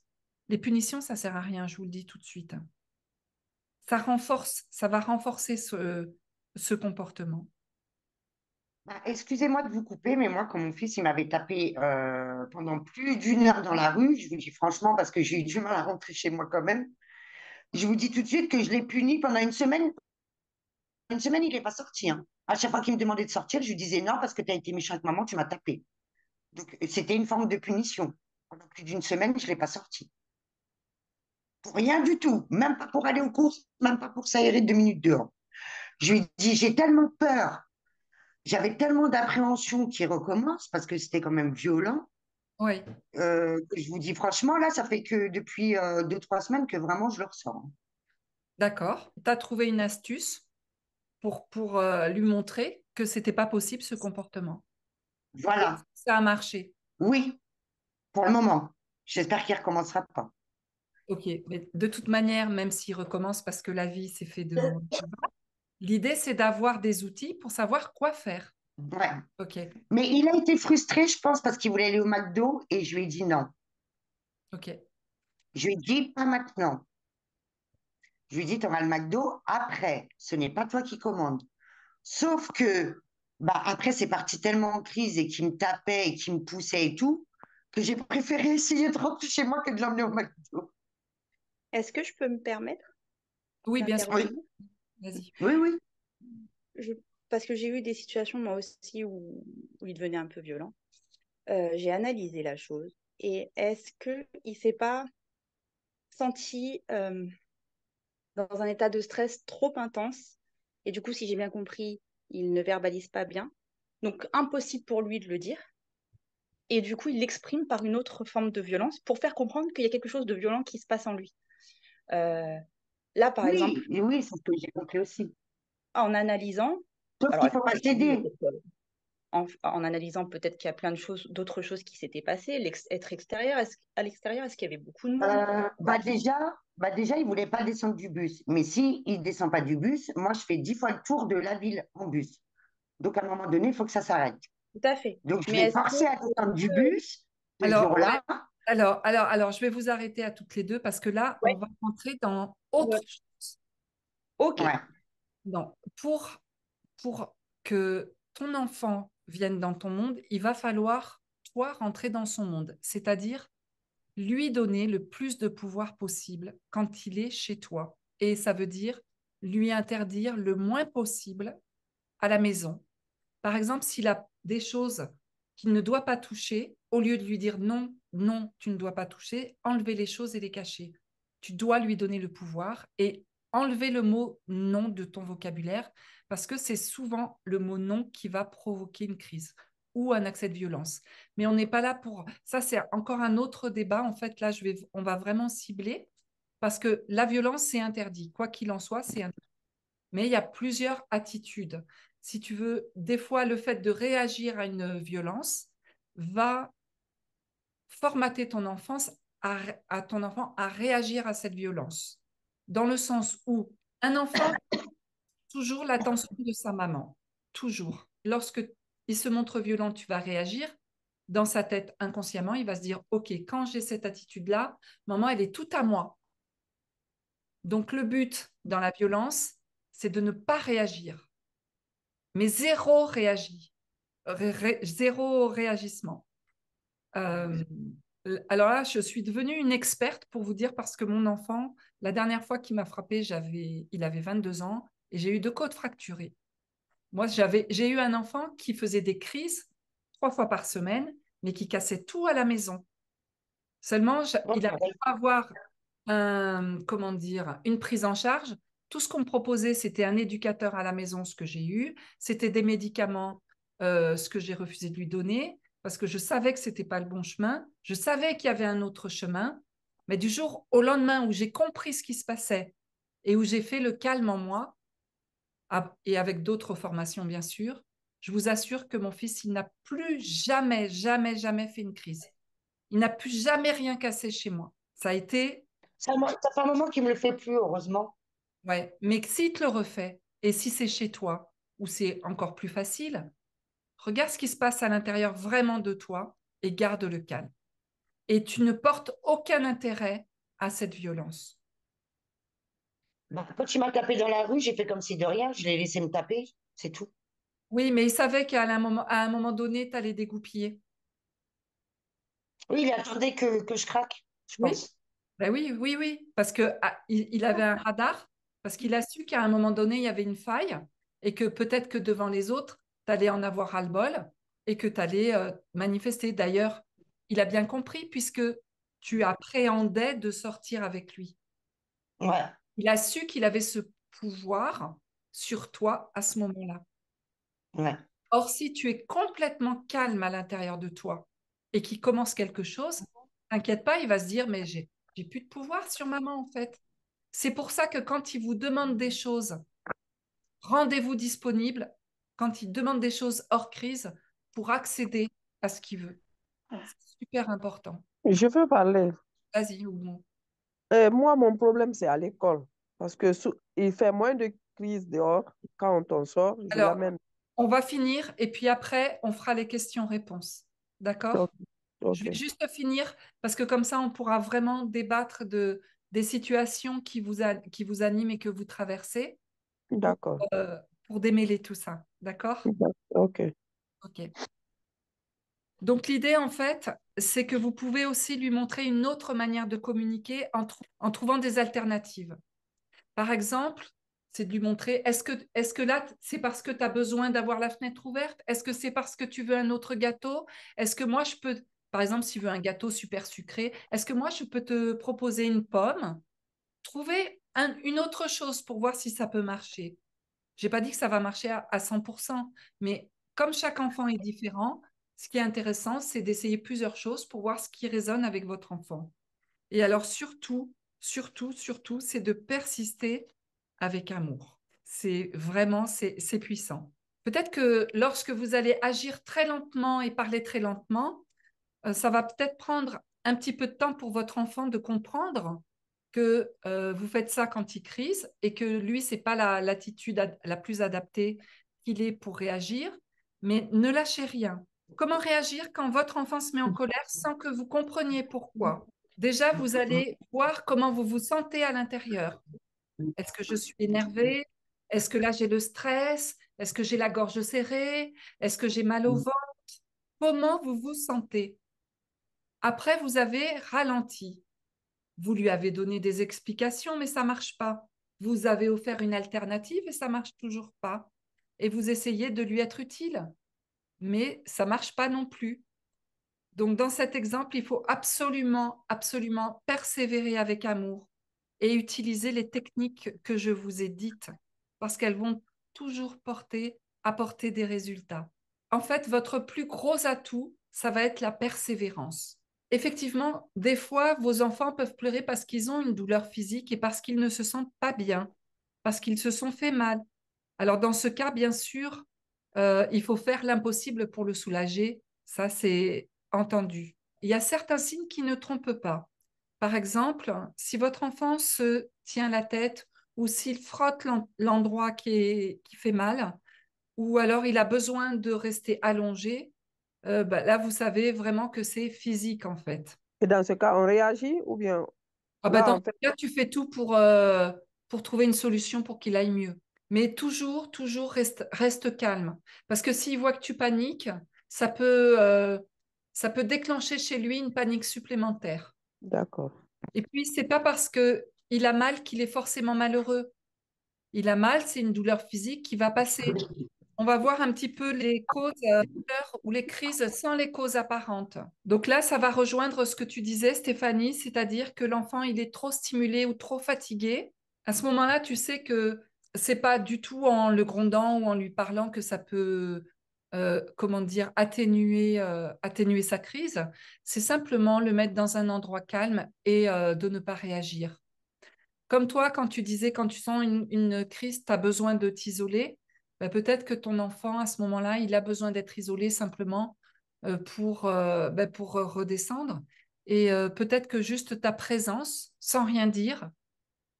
Les punitions, ça sert à rien, je vous le dis tout de suite. Ça va renforcer ce comportement. Bah, excusez-moi de vous couper, mais moi, quand mon fils il m'avait tapé pendant plus d'une heure dans la rue, je vous dis franchement, parce que j'ai eu du mal à rentrer chez moi quand même, je vous dis tout de suite que je l'ai puni pendant une semaine. Une semaine, il n'est pas sorti. Hein. À chaque fois qu'il me demandait de sortir, je lui disais non, parce que tu as été méchant avec maman, tu m'as tapé. Donc, c'était une forme de punition. Pendant plus d'une semaine, je ne l'ai pas sorti. Pour rien du tout, même pas pour aller aux courses, même pas pour s'aérer 2 minutes dehors. Je lui ai dit, j'ai tellement peur, j'avais tellement d'appréhension qu'il recommence, parce que c'était quand même violent, Oui, que je vous dis franchement, là, ça fait que depuis 2, 3 semaines que vraiment je le ressens. d'accord. Tu as trouvé une astuce pour lui montrer que c'était pas possible ce comportement. Voilà, Ça a marché. oui, pour le moment. J'espère qu'il ne recommencera pas. Ok, mais de toute manière, même s'il recommence parce que la vie c'est fait de haut et de bas, l'idée c'est d'avoir des outils pour savoir quoi faire. Ouais. Ok, Mais il a été frustré, je pense, parce qu'il voulait aller au McDo et je lui ai dit non. ok, Je lui ai dit pas maintenant. Je lui ai dit, tu auras le McDo après. Ce n'est pas toi qui commandes. Sauf que, bah, après, c'est parti tellement en crise et qu'il me tapait et qu'il me poussait et tout, que j'ai préféré essayer de rentrer chez moi que de l'emmener au McDo. Est-ce que je peux me permettre oui, bien sûr. Oui, d'intervenir? Vas-y. oui, oui. Je- Parce que j'ai eu des situations moi aussi où il devenait un peu violent. J'ai analysé la chose. Et est-ce qu'il ne s'est pas senti dans un état de stress trop intense? Et du coup, si j'ai bien compris, il ne verbalise pas bien. Donc, impossible pour lui de le dire. Et du coup, il l'exprime par une autre forme de violence pour faire comprendre qu'il y a quelque chose de violent qui se passe en lui. Euh, Là, par exemple, Oui, oui, c'est ce que j'ai compris aussi. en analysant, Sauf alors qu'il ne faut pas céder. en analysant peut-être qu'il y a plein de choses, d'autres choses qui s'étaient passées, être extérieur, à l'extérieur, est-ce qu'il y avait beaucoup de monde? Déjà, il ne voulait pas descendre du bus. Mais si il ne descend pas du bus, moi, je fais 10 fois le tour de la ville en bus. Donc, à un moment donné, il faut que ça s'arrête. Tout à fait. Donc, je Mais l'ai est-ce forcé à descendre du bus ce Alors, ouais. jour-là. Alors, je vais vous arrêter à toutes les deux parce que là, que... on va rentrer dans autre chose. Ok. Ouais. Non, pour que ton enfant vienne dans ton monde, il va falloir, toi, rentrer dans son monde. C'est-à-dire lui donner le plus de pouvoir possible quand il est chez toi. Et ça veut dire lui interdire le moins possible à la maison. Par exemple, s'il a des choses qu'il ne doit pas toucher, au lieu de lui dire non, non, tu ne dois pas toucher, enlever les choses et les cacher. Tu dois lui donner le pouvoir et enlever le mot non de ton vocabulaire parce que c'est souvent le mot non qui va provoquer une crise ou un accès de violence. Mais on n'est pas là pour... Ça, c'est encore un autre débat. En fait, là, on va vraiment cibler parce que la violence, c'est interdit. Quoi qu'il en soit, c'est interdit. Mais il y a plusieurs attitudes. Si tu veux, des fois, le fait de réagir à une violence va formater ton enfance à ton enfant à réagir à cette violence. Dans le sens où un enfant a toujours l'attention de sa maman. Toujours. Lorsque il se montre violent, tu vas réagir. Dans sa tête, inconsciemment, il va se dire, OK, quand j'ai cette attitude-là, maman, elle est toute à moi. Donc, le but dans la violence, c'est de ne pas réagir. Mais zéro zéro réagissement. Alors là, je suis devenue une experte pour vous dire parce que mon enfant, la dernière fois qu'il m'a frappé, il avait 22 ans et j'ai eu 2 côtes fracturées. Moi, j'ai eu un enfant qui faisait des crises 3 fois par semaine, mais qui cassait tout à la maison. Seulement, il avait pas avoir comment dire, une prise en charge. Tout ce qu'on me proposait, c'était un éducateur à la maison, ce que j'ai eu. C'était des médicaments, ce que j'ai refusé de lui donner, parce que je savais que ce n'était pas le bon chemin. Je savais qu'il y avait un autre chemin. Mais du jour au lendemain où j'ai compris ce qui se passait et où j'ai fait le calme en moi, et avec d'autres formations, bien sûr, je vous assure que mon fils, il n'a plus jamais, jamais, jamais fait une crise. Il n'a plus jamais rien cassé chez moi. Ça a été Ça fait un moment qu'il me le fait plus, heureusement. ouais, mais s'il te le refait, et si c'est chez toi, où c'est encore plus facile, regarde ce qui se passe à l'intérieur vraiment de toi et garde le calme. Et tu ne portes aucun intérêt à cette violence. Bah, quand il m'a tapé dans la rue, j'ai fait comme si de rien, je l'ai laissé me taper, c'est tout. Oui, mais il savait à un moment donné, tu allais dégoupiller. Oui, il attendait que je craque, je Oui, pense. ben oui, oui, oui, parce que il avait un radar, parce qu'il a su qu'à un moment donné, il y avait une faille et que peut-être que devant les autres, tu allais en avoir ras-le-bol et que tu allais manifester. D'ailleurs, il a bien compris puisque tu appréhendais de sortir avec lui. Ouais, Il a su qu'il avait ce pouvoir sur toi à ce moment-là. ouais. Or, si tu es complètement calme à l'intérieur de toi et qu'il commence quelque chose, t'inquiète pas, il va se dire, mais j'ai plus de pouvoir sur maman en fait. C'est pour ça que quand il vous demande des choses, rendez-vous disponible quand il demande des choses hors crise pour accéder à ce qu'il veut. C'est super important. Je veux parler. Vas-y, Oumou. Moi, mon problème, c'est à l'école. Parce que il fait moins de crises dehors. Quand on sort, je Alors, l'amène. on va finir et puis après, on fera les questions-réponses. Ok. D'accord? Je Ok. vais juste finir parce que comme ça, on pourra vraiment débattre des situations qui vous animent et que vous traversez pour, D'accord. euh, pour démêler tout ça. D'accord? Ok. OK. Donc l'idée, en fait, c'est que vous pouvez aussi lui montrer une autre manière de communiquer en trouvant des alternatives. Par exemple, c'est de lui montrer, est-ce que là, c'est parce que tu as besoin d'avoir la fenêtre ouverte? Est-ce que c'est parce que tu veux un autre gâteau? Est-ce que moi, je peux, par exemple, s'il veut un gâteau super sucré, est-ce que moi, je peux te proposer une pomme? Trouver une autre chose pour voir si ça peut marcher. J'ai pas dit que ça va marcher à 100%, mais comme chaque enfant est différent, ce qui est intéressant, c'est d'essayer plusieurs choses pour voir ce qui résonne avec votre enfant. Et alors surtout, surtout, surtout, c'est de persister avec amour. C'est vraiment, c'est puissant. Peut-être que lorsque vous allez agir très lentement et parler très lentement, ça va peut-être prendre un petit peu de temps pour votre enfant de comprendre que vous faites ça quand il crise et que lui, c'est pas l'attitude la plus adaptée qu'il ait pour réagir, mais ne lâchez rien. Comment réagir quand votre enfant se met en colère sans que vous compreniez pourquoi? Déjà, vous allez voir comment vous vous sentez à l'intérieur. Est-ce que je suis énervée? Est-ce que là, j'ai le stress? Est-ce que j'ai la gorge serrée? Est-ce que j'ai mal au ventre? Comment vous vous sentez? Après, vous avez ralenti. Vous lui avez donné des explications, mais ça ne marche pas. Vous avez offert une alternative et ça ne marche toujours pas. Et vous essayez de lui être utile, mais ça ne marche pas non plus. Donc, dans cet exemple, il faut absolument, absolument persévérer avec amour et utiliser les techniques que je vous ai dites parce qu'elles vont toujours apporter des résultats. En fait, votre plus gros atout, ça va être la persévérance. Effectivement, des fois, vos enfants peuvent pleurer parce qu'ils ont une douleur physique et parce qu'ils ne se sentent pas bien, parce qu'ils se sont fait mal. Alors, dans ce cas, bien sûr, il faut faire l'impossible pour le soulager. Ça, c'est entendu. Il y a certains signes qui ne trompent pas. Par exemple, si votre enfant se tient la tête ou s'il frotte l'endroit qui fait mal, ou alors il a besoin de rester allongé, là, vous savez vraiment que c'est physique en fait. Et dans ce cas, on réagit ou bien Dans là, ce on fait... cas, tu fais tout pour trouver une solution pour qu'il aille mieux. Mais toujours, toujours reste calme. Parce que s'il voit que tu paniques, ça peut déclencher chez lui une panique supplémentaire. D'accord. Et puis, c'est pas parce que il a mal qu'il est forcément malheureux. Il a mal, c'est une douleur physique qui va passer. On va voir un petit peu les causes ou les crises sans les causes apparentes. Donc là, ça va rejoindre ce que tu disais, Stéphanie, c'est-à-dire que l'enfant, il est trop stimulé ou trop fatigué. À ce moment-là, tu sais que c'est pas du tout en le grondant ou en lui parlant que ça peut, comment dire, atténuer sa crise. C'est simplement le mettre dans un endroit calme et de ne pas réagir. Comme toi, quand tu disais, quand tu sens une crise, tu as besoin de t'isoler, peut-être que ton enfant, à ce moment-là, il a besoin d'être isolé simplement pour redescendre. Et peut-être que juste ta présence, sans rien dire,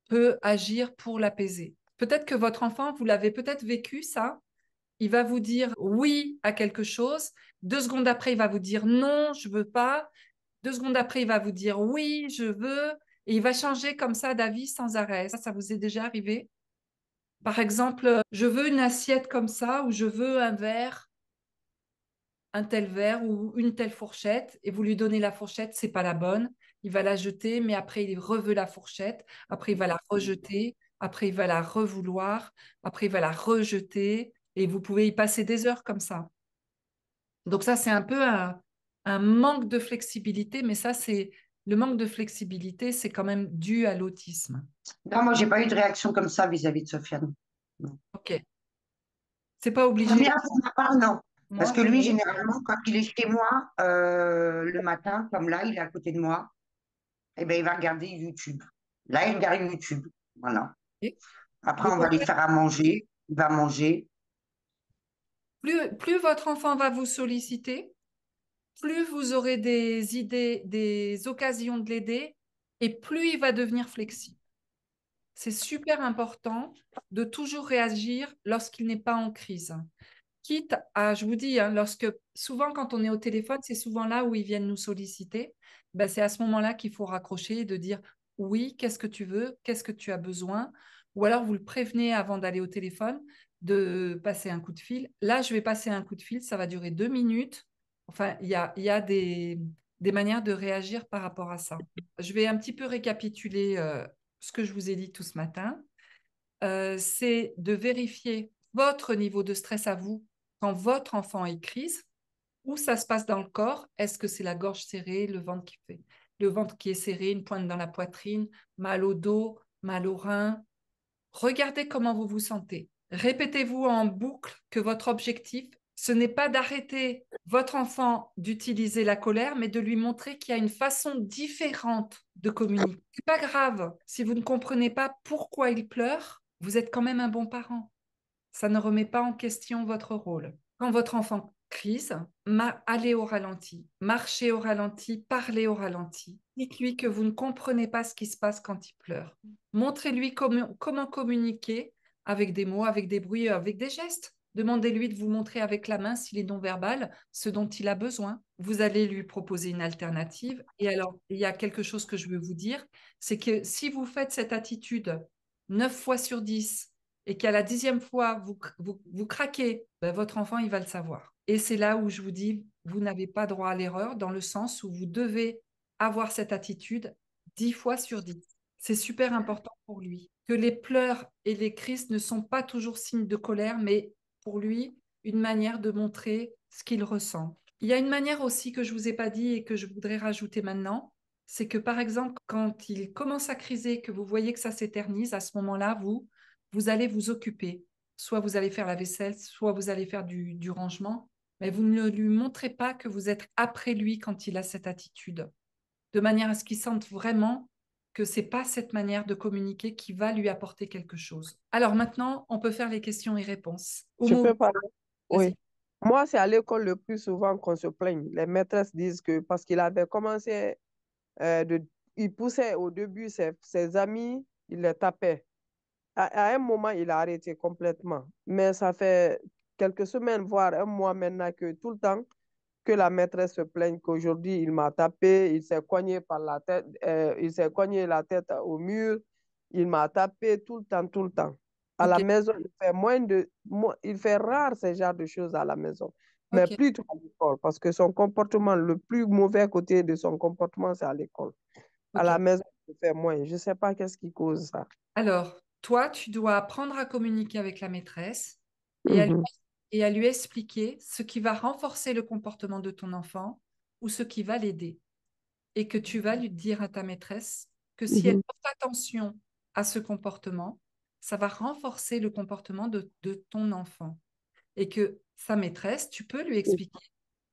peut agir pour l'apaiser. Peut-être que votre enfant, vous l'avez peut-être vécu ça, il va vous dire oui à quelque chose, 2 secondes après, il va vous dire non, je veux pas, 2 secondes après, il va vous dire oui, je veux, et il va changer comme ça d'avis sans arrêt. Ça vous est déjà arrivé? Par exemple, je veux une assiette comme ça, ou je veux un verre, un tel verre ou une telle fourchette, et vous lui donnez la fourchette, c'est pas la bonne. Il va la jeter, mais après, il reveut la fourchette. Après, il va la rejeter. Après, il va la revouloir. Après, il va la rejeter. Et vous pouvez y passer des heures comme ça. Donc ça, c'est un peu un manque de flexibilité, mais ça, c'est le manque de flexibilité, c'est quand même dû à l'autisme. Non, moi, j'ai pas eu de réaction comme ça vis-à-vis de Sofiane. Non. Ok, c'est pas obligé. Première, pour ma part, non. Parce Moi, que c'est lui, vrai. généralement, quand il est chez moi, le matin, comme là, il est à côté de moi, eh ben, il va regarder YouTube. Là, il regarde YouTube. Voilà. Ok. Après, Donc, on en va lui fait, faire à manger. Il va manger. plus votre enfant va vous solliciter, plus vous aurez des idées, des occasions de l'aider, et plus il va devenir flexible. C'est super important de toujours réagir lorsqu'il n'est pas en crise. Quitte à, je vous dis, hein, souvent quand on est au téléphone, c'est souvent là où ils viennent nous solliciter. Ben, c'est à ce moment-là qu'il faut raccrocher et de dire oui, qu'est-ce que tu veux, qu'est-ce que tu as besoin, ou alors vous le prévenez avant d'aller au téléphone de passer un coup de fil. Là, je vais passer un coup de fil, ça va durer 2 minutes. Enfin, il y a des manières de réagir par rapport à ça. Je vais un petit peu récapituler ce que je vous ai dit tout ce matin. C'est de vérifier votre niveau de stress à vous quand votre enfant est crise, où ça se passe dans le corps. Est-ce que c'est la gorge serrée, le ventre qui est serré, une pointe dans la poitrine, mal au dos, mal au rein? Regardez comment vous vous sentez. Répétez-vous en boucle que votre objectif, ce n'est pas d'arrêter votre enfant d'utiliser la colère, mais de lui montrer qu'il y a une façon différente de communiquer. C'est pas grave si vous ne comprenez pas pourquoi il pleure, vous êtes quand même un bon parent. Ça ne remet pas en question votre rôle. Quand votre enfant crise, allez au ralenti, marchez au ralenti, parlez au ralenti. Dites-lui que vous ne comprenez pas ce qui se passe quand il pleure. Montrez-lui comment communiquer avec des mots, avec des bruits, avec des gestes. Demandez-lui de vous montrer avec la main, s'il est non-verbal, ce dont il a besoin. Vous allez lui proposer une alternative. Et alors, il y a quelque chose que je veux vous dire, c'est que si vous faites cette attitude 9 fois sur 10, et qu'à la 10e fois, vous craquez, ben, votre enfant, il va le savoir. Et c'est là où je vous dis, vous n'avez pas droit à l'erreur, dans le sens où vous devez avoir cette attitude 10 fois sur 10. C'est super important pour lui. Que les pleurs et les crises ne sont pas toujours signes de colère, mais pour lui, une manière de montrer ce qu'il ressent. Il y a une manière aussi que je ne vous ai pas dit et que je voudrais rajouter maintenant, c'est que par exemple, quand il commence à criser, que vous voyez que ça s'éternise, à ce moment-là, vous allez vous occuper. Soit vous allez faire la vaisselle, soit vous allez faire du rangement, mais vous ne lui montrez pas que vous êtes après lui quand il a cette attitude, de manière à ce qu'il sente vraiment que ce n'est pas cette manière de communiquer qui va lui apporter quelque chose. Alors maintenant, on peut faire les questions et réponses. Je Oumo, peux parler? vas-y. Oui. Moi, c'est à l'école le plus souvent qu'on se plaigne. Les maîtresses disent que parce qu'il avait commencé, il poussait au début ses amis, il les tapait. À un moment, il a arrêté complètement. Mais ça fait quelques semaines, voire un mois maintenant, que tout le temps, que la maîtresse se plaigne qu'aujourd'hui, il m'a tapé, il s'est cogné par la tête, il s'est cogné la tête au mur, il m'a tapé tout le temps, tout le temps. À la Ok, maison, il fait rare ce genre de choses à la maison, mais ok, plutôt à l'école, parce que son comportement, le plus mauvais côté de son comportement, c'est à l'école. À la ok. maison, il fait moins. Je ne sais pas qu'est-ce qui cause ça. Alors, toi, tu dois apprendre à communiquer avec la maîtresse et Mhm, et à lui expliquer ce qui va renforcer le comportement de ton enfant ou ce qui va l'aider. Et que tu vas lui dire à ta maîtresse que si elle mhm, porte attention à ce comportement, ça va renforcer le comportement de ton enfant. Et que sa maîtresse, tu peux lui expliquer,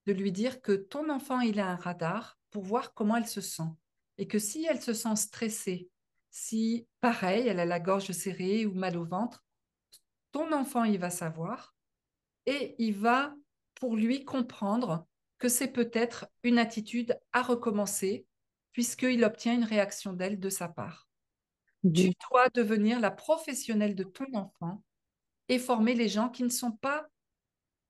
de lui dire que ton enfant, il a un radar pour voir comment elle se sent. Et que si elle se sent stressée, si, pareil, elle a la gorge serrée ou mal au ventre, ton enfant, il va savoir et il va, pour lui, comprendre que c'est peut-être une attitude à recommencer puisqu'il obtient une réaction d'elle de sa part. Tu mhm. dois devenir la professionnelle de ton enfant et former les gens qui ne sont pas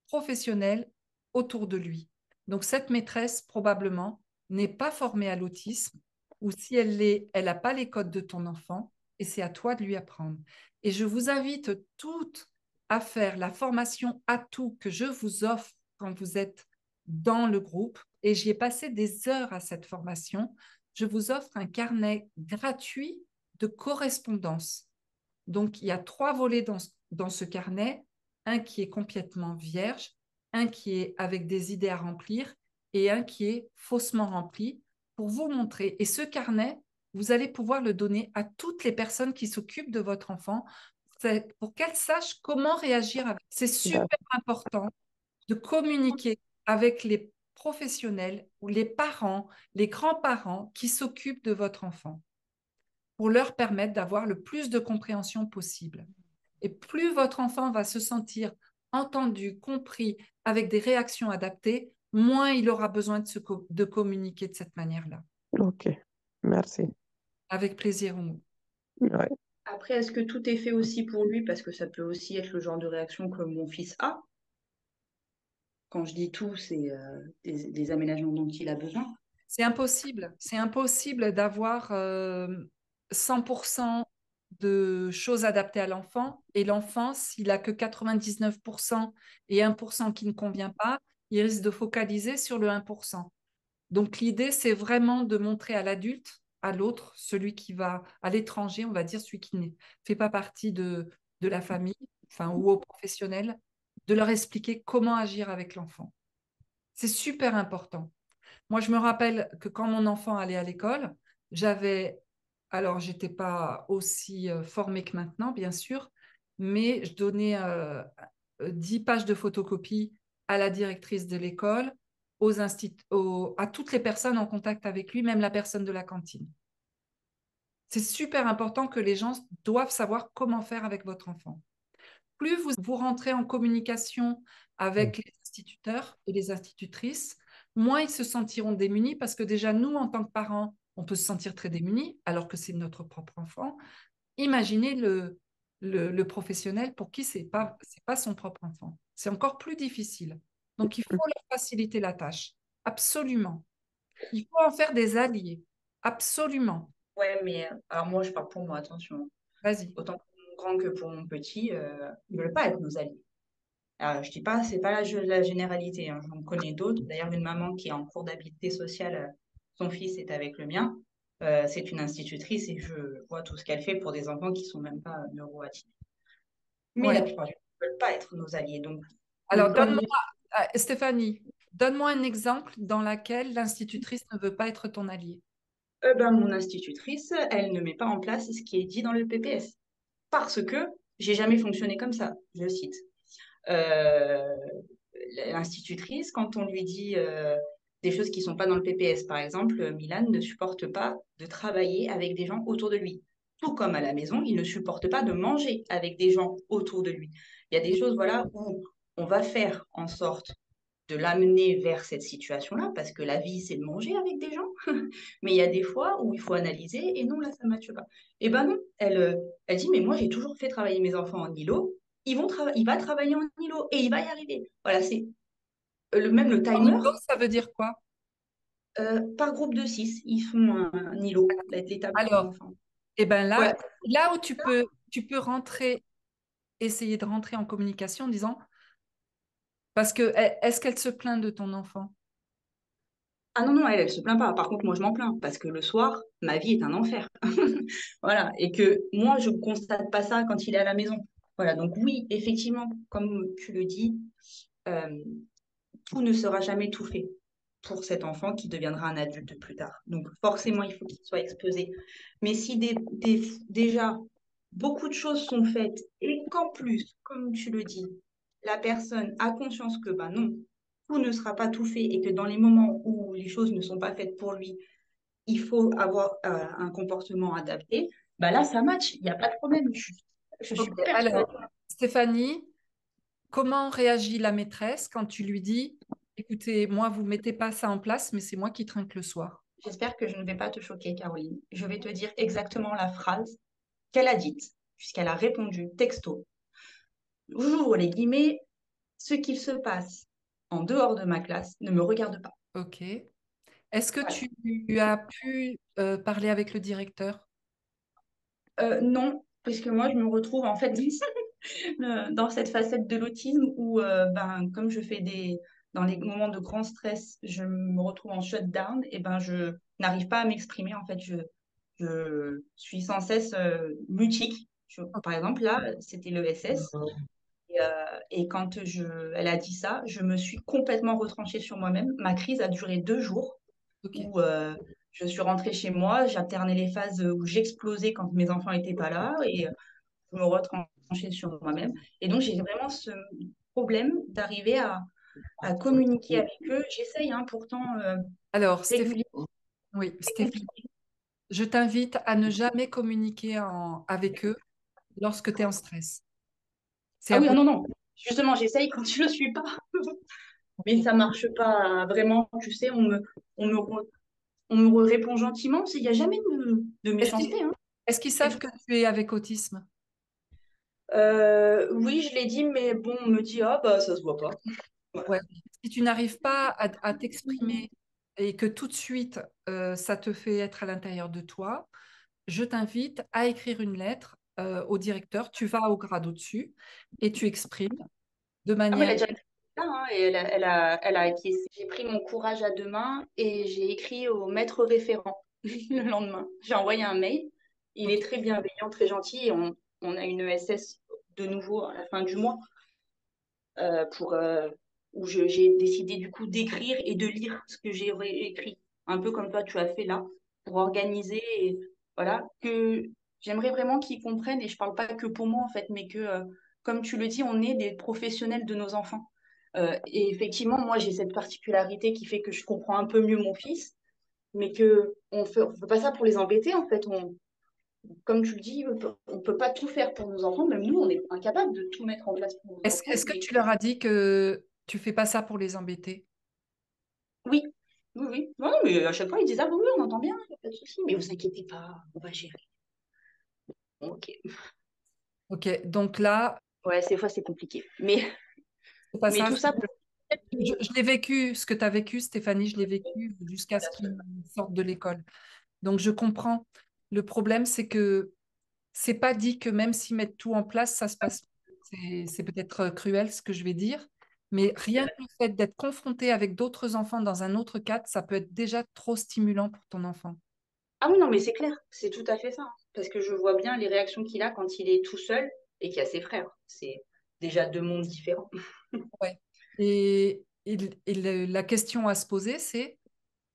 professionnels autour de lui. Donc cette maîtresse, probablement, n'est pas formée à l'autisme, ou si elle l'est, elle n'a pas les codes de ton enfant, et c'est à toi de lui apprendre. Et je vous invite toutes à faire la formation à tout que je vous offre quand vous êtes dans le groupe, et j'y ai passé des heures à cette formation. Je vous offre un carnet gratuit de correspondance. Donc, il y a 3 volets dans ce carnet, un qui est complètement vierge, un qui est avec des idées à remplir et un qui est faussement rempli pour vous montrer. Et ce carnet, vous allez pouvoir le donner à toutes les personnes qui s'occupent de votre enfant pour qu'elles sachent comment réagir avec. C'est super important de communiquer avec les professionnels ou les parents, les grands-parents qui s'occupent de votre enfant pour leur permettre d'avoir le plus de compréhension possible. Et plus votre enfant va se sentir entendu, compris, avec des réactions adaptées, moins il aura besoin de communiquer de cette manière-là. OK, merci. Avec plaisir, Oumu. Ouais. Après, est-ce que tout est fait aussi pour lui? Parce que ça peut aussi être le genre de réaction que mon fils a. Quand je dis tout, c'est des aménagements dont il a besoin. C'est impossible. C'est impossible d'avoir 100% de choses adaptées à l'enfant. Et l'enfant, s'il a que 99% et 1% qui ne convient pas, il risque de focaliser sur le 1%. Donc l'idée, c'est vraiment de montrer à l'adulte, à l'autre, celui qui va à l'étranger, on va dire celui qui ne fait pas partie de la famille, enfin, ou aux professionnels, de leur expliquer comment agir avec l'enfant. C'est super important. Moi, je me rappelle que quand mon enfant allait à l'école, j'avais, alors j'étais pas aussi formée que maintenant, bien sûr, mais je donnais 10 pages de photocopie à la directrice de l'école, à toutes les personnes en contact avec lui, même la personne de la cantine. C'est super important que les gens doivent savoir comment faire avec votre enfant. Plus vous rentrez en communication avec les instituteurs et les institutrices, moins ils se sentiront démunis parce que déjà, nous, en tant que parents, on peut se sentir très démunis alors que c'est notre propre enfant. Imaginez le professionnel pour qui c'est pas son propre enfant. C'est encore plus difficile. Donc, il faut leur faciliter la tâche. Absolument. Il faut en faire des alliés. Absolument. Ouais, mais alors moi, je parle pour moi, attention. Vas-y. Autant que mon grand que pour mon petit, ils ne veulent pas être nos alliés. Alors, je dis pas, c'est pas la généralité, hein. J'en connais d'autres. D'ailleurs, une maman qui est en cours d'habilité sociale, son fils est avec le mien. C'est une institutrice et je vois tout ce qu'elle fait pour des enfants qui sont même pas neuroatypiques. Mais la Ouais. plupart du temps, ils ne veulent pas être nos alliés. Donc, Alors, comme Stéphanie, donne-moi un exemple dans lequel l'institutrice ne veut pas être ton allié. mon institutrice, elle ne met pas en place ce qui est dit dans le PPS. Parce que j'ai jamais fonctionné comme ça, je cite. Euh, L'institutrice, quand on lui dit des choses qui ne sont pas dans le PPS, par exemple, Milan ne supporte pas de travailler avec des gens autour de lui. Tout comme à la maison, il ne supporte pas de manger avec des gens autour de lui. Il y a des choses, voilà, où on va faire en sorte de l'amener vers cette situation-là, parce que la vie, c'est de manger avec des gens. Mais il y a des fois où il faut analyser, et non, là, ça ne matche pas. Eh ben non, elle dit, mais moi, j'ai toujours fait travailler mes enfants en îlot. Il va travailler en îlot et il va y arriver. Voilà, c'est même le En timer, îlot, ça veut dire quoi? par groupe de 6, ils font un îlot, l'étape pour Alors, l'enfant. eh ben Ouais. là où tu peux rentrer, essayer de rentrer en communication en disant, parce que est-ce qu'elle se plaint de ton enfant? Ah non, non, elle se plaint pas. Par contre, moi, je m'en plains parce que le soir, ma vie est un enfer. Voilà. Et que moi, je ne constate pas ça quand il est à la maison. Voilà. Donc, oui, effectivement, comme tu le dis, euh, tout ne sera jamais tout fait pour cet enfant qui deviendra un adulte plus tard. Donc, forcément, il faut qu'il soit exposé. Mais si déjà beaucoup de choses sont faites et qu'en plus, comme tu le dis, la personne a conscience que, bah non, tout ne sera pas tout fait et que dans les moments où les choses ne sont pas faites pour lui, il faut avoir un comportement adapté, bah là, ça match, il n'y a pas de problème. Je suis Ok, persuadée. alors, Stéphanie, comment réagit la maîtresse quand tu lui dis, écoutez, moi, vous mettez pas ça en place, mais c'est moi qui trinque le soir. J'espère que je ne vais pas te choquer, Caroline. Je vais te dire exactement la phrase qu'elle a dite, puisqu'elle a répondu texto. J'ouvre les guillemets, ce qu'il se passe en dehors de ma classe ne me regarde pas. Ok. Est-ce que Voilà. tu as pu parler avec le directeur? Non, puisque moi, je me retrouve en fait dans cette facette de l'autisme où, comme je fais dans les moments de grand stress, je me retrouve en shutdown, et ben, je n'arrive pas à m'exprimer. En fait, je suis sans cesse mutique. Par exemple, là, c'était le SS. Et quand elle a dit ça, je me suis complètement retranchée sur moi-même. Ma crise a duré 2 jours Ok. où je suis rentrée chez moi, j'alternais les phases où j'explosais quand mes enfants n'étaient pas là et je me retranchais sur moi-même. Et donc, j'ai vraiment ce problème d'arriver à communiquer avec eux. J'essaye, hein, pourtant, Alors, régulièrement. oui, C'est Stéphanie, compliqué. je t'invite à ne jamais communiquer avec eux lorsque tu es en stress. C'est Ah oui, ah impossible. non, non. Justement, j'essaye quand je ne le suis pas. Mais ça marche pas vraiment. Tu sais, on me, re- on me répond gentiment. Il n'y a jamais de Est-ce qu'ils méchanceté, hein. est-ce qu'ils Et savent que tu es avec autisme? oui, je l'ai dit, mais bon, on me dit, ah bah ça se voit pas. Voilà. Ouais. Si tu n'arrives pas à t'exprimer et que tout de suite, ça te fait être à l'intérieur de toi, je t'invite à écrire une lettre au directeur. Tu vas au grade au-dessus et tu exprimes de Ah, mais manière... la directrice est là, hein, et elle a acquiescé. J'ai pris mon courage à deux mains et j'ai écrit au maître référent le lendemain. J'ai envoyé un mail. Il est Ok. très bienveillant, très gentil, et on a une ESS de nouveau à la fin du mois pour où j'ai décidé du coup d'écrire et de lire ce que j'ai écrit, un peu comme toi tu as fait là, pour organiser et voilà, que j'aimerais vraiment qu'ils comprennent, et je parle pas que pour moi en fait, mais que comme tu le dis, on est des professionnels de nos enfants. Et effectivement, moi j'ai cette particularité qui fait que je comprends un peu mieux mon fils, mais que on fait pas ça pour les embêter en fait. Comme tu le dis, on peut pas tout faire pour nos enfants, même nous, on est incapable de tout mettre en place pour nos enfants. Est-ce que tu leur as dit que tu fais pas ça pour les embêter? Oui, oui, oui. Non, non, mais à chaque fois, ils disent, ah oui, oui, on entend bien, y a pas de souci, mais vous inquiétez pas, on va gérer. Bon, ok. Ok, donc là, Ouais, des fois, c'est compliqué. c'est pas Mais ça. tout ça pour... Je l'ai vécu, ce que tu as vécu, Stéphanie, je l'ai vécu jusqu'à ce qu'ils sortent de l'école. Donc, je comprends. Le problème, c'est que c'est pas dit que même s'ils mettent tout en place, ça se passe. C'est peut-être cruel ce que je vais dire, mais rien que le fait d'être confronté avec d'autres enfants dans un autre cadre, ça peut être déjà trop stimulant pour ton enfant. Ah oui, non, mais c'est clair, c'est tout à fait ça, hein. Parce que je vois bien les réactions qu'il a quand il est tout seul et qu'il y a ses frères. C'est déjà deux mondes différents. Ouais. La question à se poser, c'est,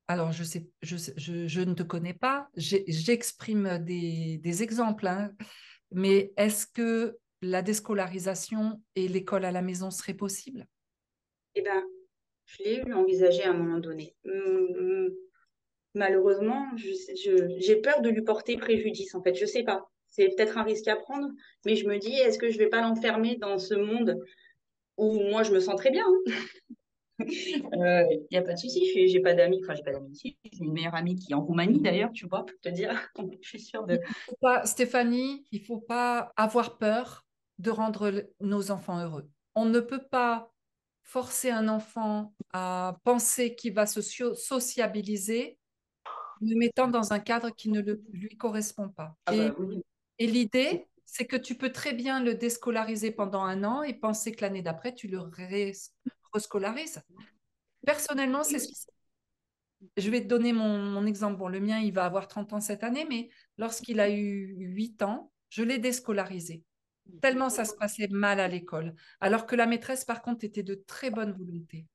alors je ne te connais pas, j'exprime des exemples, hein, mais est-ce que la déscolarisation et l'école à la maison serait possible? Eh ben, je l'ai eu envisagé à un moment donné. Malheureusement, j'ai peur de lui porter préjudice, en fait. Je sais pas. C'est peut-être un risque à prendre, mais je me dis, est-ce que je vais pas l'enfermer dans ce monde où moi je me sens très bien, hein. Il n'y a pas de souci, j'ai pas d'amis, enfin j'ai pas d'amis ici, j'ai une meilleure amie qui est en Roumanie d'ailleurs, tu vois, pour te dire, je suis sûre de... Stéphanie, il ne faut pas avoir peur de rendre nos enfants heureux. On ne peut pas forcer un enfant à penser qu'il va se sociabiliser en le mettant dans un cadre qui ne lui correspond pas. Ah bah oui. Et l'idée, c'est que tu peux très bien le déscolariser pendant un an et penser que l'année d'après, tu le rescolarises. Personnellement, c'est ce qui je vais te donner mon exemple. Bon, le mien, il va avoir 30 ans cette année, mais lorsqu'il a eu 8 ans, je l'ai déscolarisé. Tellement ça se passait mal à l'école. Alors que la maîtresse, par contre, était de très bonne volonté.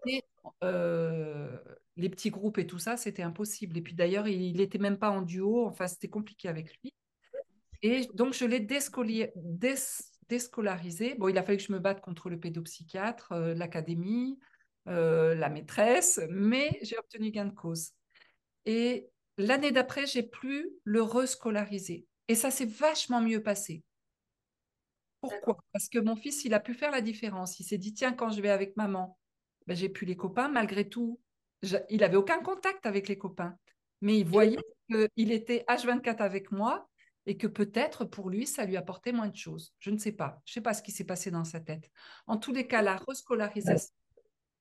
Et, euh, les petits groupes et tout ça, c'était impossible. Et puis d'ailleurs, il n'était même pas en duo. Enfin, c'était compliqué avec lui. Et donc, je l'ai déscolarisé. Bon, il a fallu que je me batte contre le pédopsychiatre, l'académie, la maîtresse, mais j'ai obtenu gain de cause. Et l'année d'après, j'ai pu le rescolariser. Et ça s'est vachement mieux passé. Pourquoi? Parce que mon fils, il a pu faire la différence. Il s'est dit, tiens, quand je vais avec maman, ben, j'ai plus les copains. Malgré tout, il n'avait aucun contact avec les copains. Mais il voyait qu'il était H24 avec moi et que peut-être pour lui, ça lui apportait moins de choses. Je ne sais pas. Je ne sais pas ce qui s'est passé dans sa tête. En tous les cas, la rescolarisation,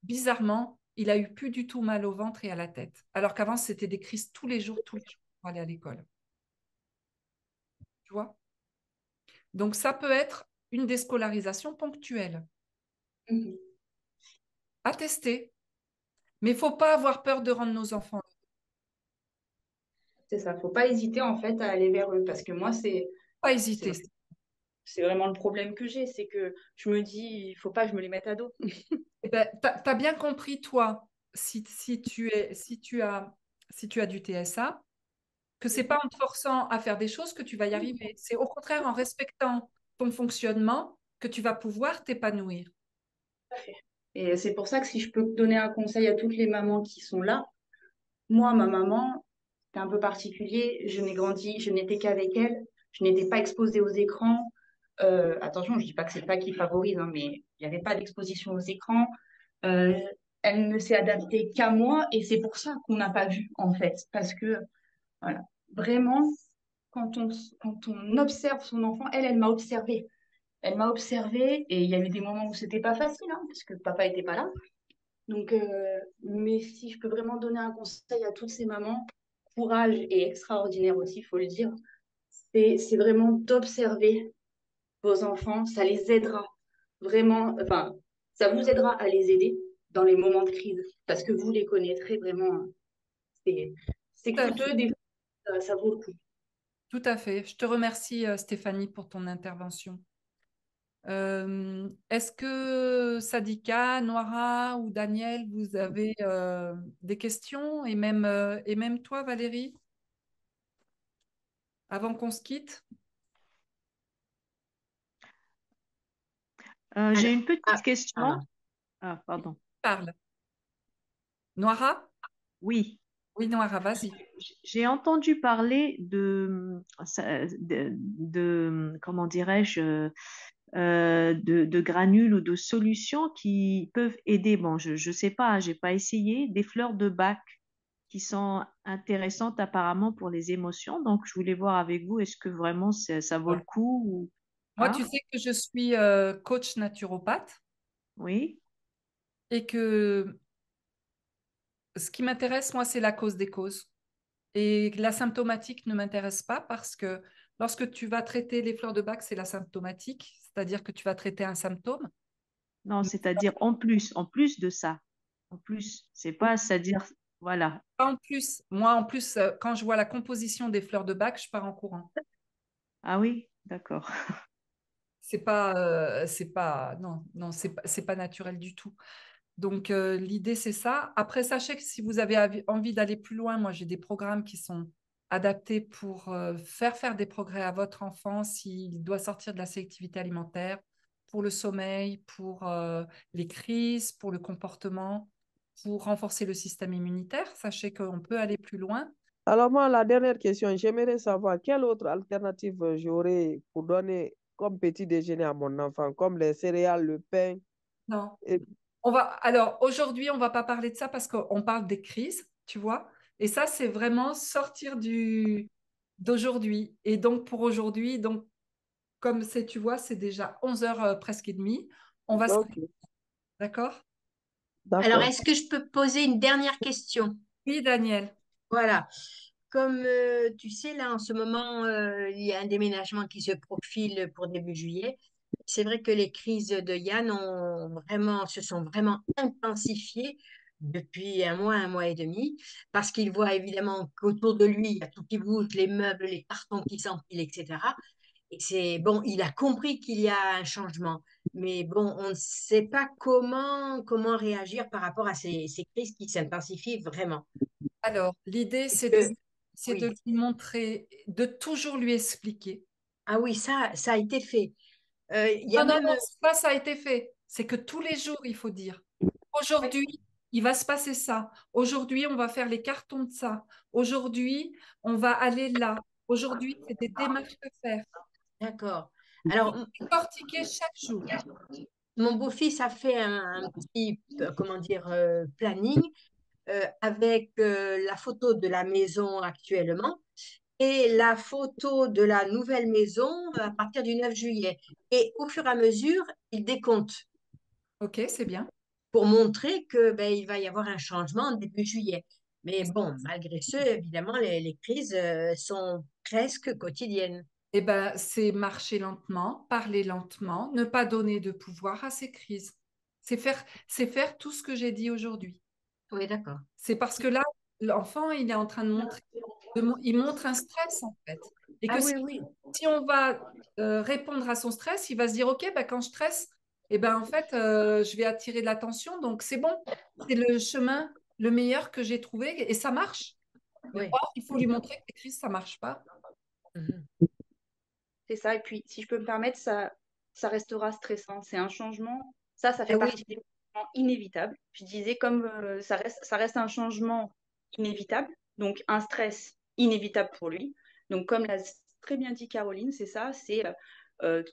bizarrement, il a eu plus du tout mal au ventre et à la tête. Alors qu'avant, c'était des crises tous les jours pour aller à l'école. Tu vois? Donc, ça peut être une déscolarisation ponctuelle Mhm. à tester. Mais il ne faut pas avoir peur de rendre nos enfants. C'est ça, faut pas hésiter en fait à aller vers eux, parce que moi, Pas c'est hésiter. c'est vraiment le problème que j'ai, c'est que je me dis, il faut pas que je me les mette à dos. Eh ben, tu as bien compris, toi, si tu as du TSA, que c'est pas en te forçant à faire des choses que tu vas y arriver. C'est au contraire en respectant ton fonctionnement que tu vas pouvoir t'épanouir. Et c'est pour ça que si je peux donner un conseil à toutes les mamans qui sont là, moi, ma maman, c'était un peu particulier. Je n'étais qu'avec elle. Je n'étais pas exposée aux écrans. Attention, je dis pas que c'est pas qui favorise, hein, mais il n'y avait pas d'exposition aux écrans. Euh, Elle ne s'est adaptée qu'à moi et c'est pour ça qu'on n'a pas vu, en fait. Parce que, voilà, vraiment, quand on observe son enfant, elle m'a observée. Elle m'a observée et il y a eu des moments où c'était pas facile, hein, parce que papa était pas là. Donc, mais si je peux vraiment donner un conseil à toutes ces mamans, courage et extraordinaire aussi, il faut le dire, c'est vraiment d'observer vos enfants, ça les aidera vraiment, enfin, ça vous aidera à les aider dans les moments de crise, parce que vous les connaîtrez vraiment, c'est c'est Tout à fait. coûteux, des fois, ça vaut le coup. Tout à fait. Je te remercie, Stéphanie, pour ton intervention. Est-ce que Sadika, Noira ou Daniel, vous avez des questions et même toi, Valérie, avant qu'on se quitte? J'ai Alors, une petite pardon. question. Ah, pardon. Parle. Noira? Oui, Oui, Noira, vas-y. j'ai entendu parler comment dirais-je, de granules ou de solutions qui peuvent aider. Bon, je ne sais pas, j'ai pas essayé. Des fleurs de bac qui sont intéressantes apparemment pour les émotions. Donc, je voulais voir avec vous, est-ce que vraiment ça vaut le coup ou... Moi, tu Hein? sais que je suis coach naturopathe Oui, et que ce qui m'intéresse, moi, c'est la cause des causes. Et l'asymptomatique ne m'intéresse pas parce que lorsque tu vas traiter les fleurs de bac, c'est l'asymptomatique, c'est-à-dire que tu vas traiter un symptôme. Non, c'est-à-dire en plus de ça. En plus, c'est pas, c'est-à-dire, voilà. En plus, moi, en plus, quand je vois la composition des fleurs de bac, je pars en courant. Ah oui, d'accord. Non, non, c'est pas naturel du tout. Donc, l'idée, c'est ça. Après, sachez que si vous avez envie d'aller plus loin, moi, j'ai des programmes qui sont adaptés pour faire des progrès à votre enfant s'il doit sortir de la sélectivité alimentaire, pour le sommeil, pour les crises, pour le comportement, pour renforcer le système immunitaire. Sachez qu'on peut aller plus loin. Alors moi, la dernière question, j'aimerais savoir quelle autre alternative j'aurais pour donner comme petit déjeuner à mon enfant, comme les céréales, le pain. Non. Et... Alors, aujourd'hui, on va pas parler de ça parce qu'on parle des crises, tu vois. Et ça, c'est vraiment sortir d'aujourd'hui. Et donc, pour aujourd'hui, donc, comme c'est, tu vois, c'est déjà 11 h presque et demie. On va se... Ok, D'accord? Alors, d'accord. est-ce que je peux poser une dernière question? Oui, Daniel. Voilà. Comme tu sais, là, en ce moment, il y a un déménagement qui se profile pour début juillet. C'est vrai que les crises de Yann se sont vraiment intensifiées depuis un mois et demi, parce qu'il voit évidemment qu'autour de lui, il y a tout qui bouge, les meubles, les cartons qui s'empilent, etc. Et c'est bon, il a compris qu'il y a un changement, mais bon, on ne sait pas comment réagir par rapport à ces crises qui s'intensifient vraiment. Alors, l'idée, Est-ce que, c'est de oui. lui montrer, de toujours lui expliquer. Ah oui, ça a été fait. Il y a Non, non, même, non, c'est pas ça a été fait. C'est que tous les jours, il faut dire. Aujourd'hui, il va se passer ça. Aujourd'hui, on va faire les cartons de ça. Aujourd'hui, on va aller là. Aujourd'hui, c'est des démarches à faire. d'accord. Il faut Alors, décortiquer chaque jour. mon beau-fils a fait un petit, comment dire, planning avec la photo de la maison actuellement et la photo de la nouvelle maison à partir du 9 juillet. Et au fur et à mesure, il décompte Ok, c'est bien. pour montrer que ben, il va y avoir un changement début juillet. Mais bon, malgré ce, évidemment, les crises sont presque quotidiennes. Eh ben, c'est marcher lentement, parler lentement, ne pas donner de pouvoir à ces crises. C'est faire tout ce que j'ai dit aujourd'hui. Oui, d'accord. C'est parce que là, l'enfant, il est en train de montrer, il montre un stress en fait. Et Ah que oui, oui. si on va répondre à son stress, il va se dire, OK, bah, quand je stresse, eh ben, en fait, je vais attirer de l'attention. Donc, c'est bon. C'est le chemin le meilleur que j'ai trouvé et ça marche. Mais Oui. or, il faut lui montrer que les crises, ça marche pas. Mhm. C'est ça. Et puis, si je peux me permettre, ça restera stressant. C'est un changement. Ça fait Ah oui, partie des changements inévitables. Je disais, comme ça reste un changement inévitable, donc un stress inévitable pour lui. Donc, comme l'a très bien dit Caroline, c'est ça, c'est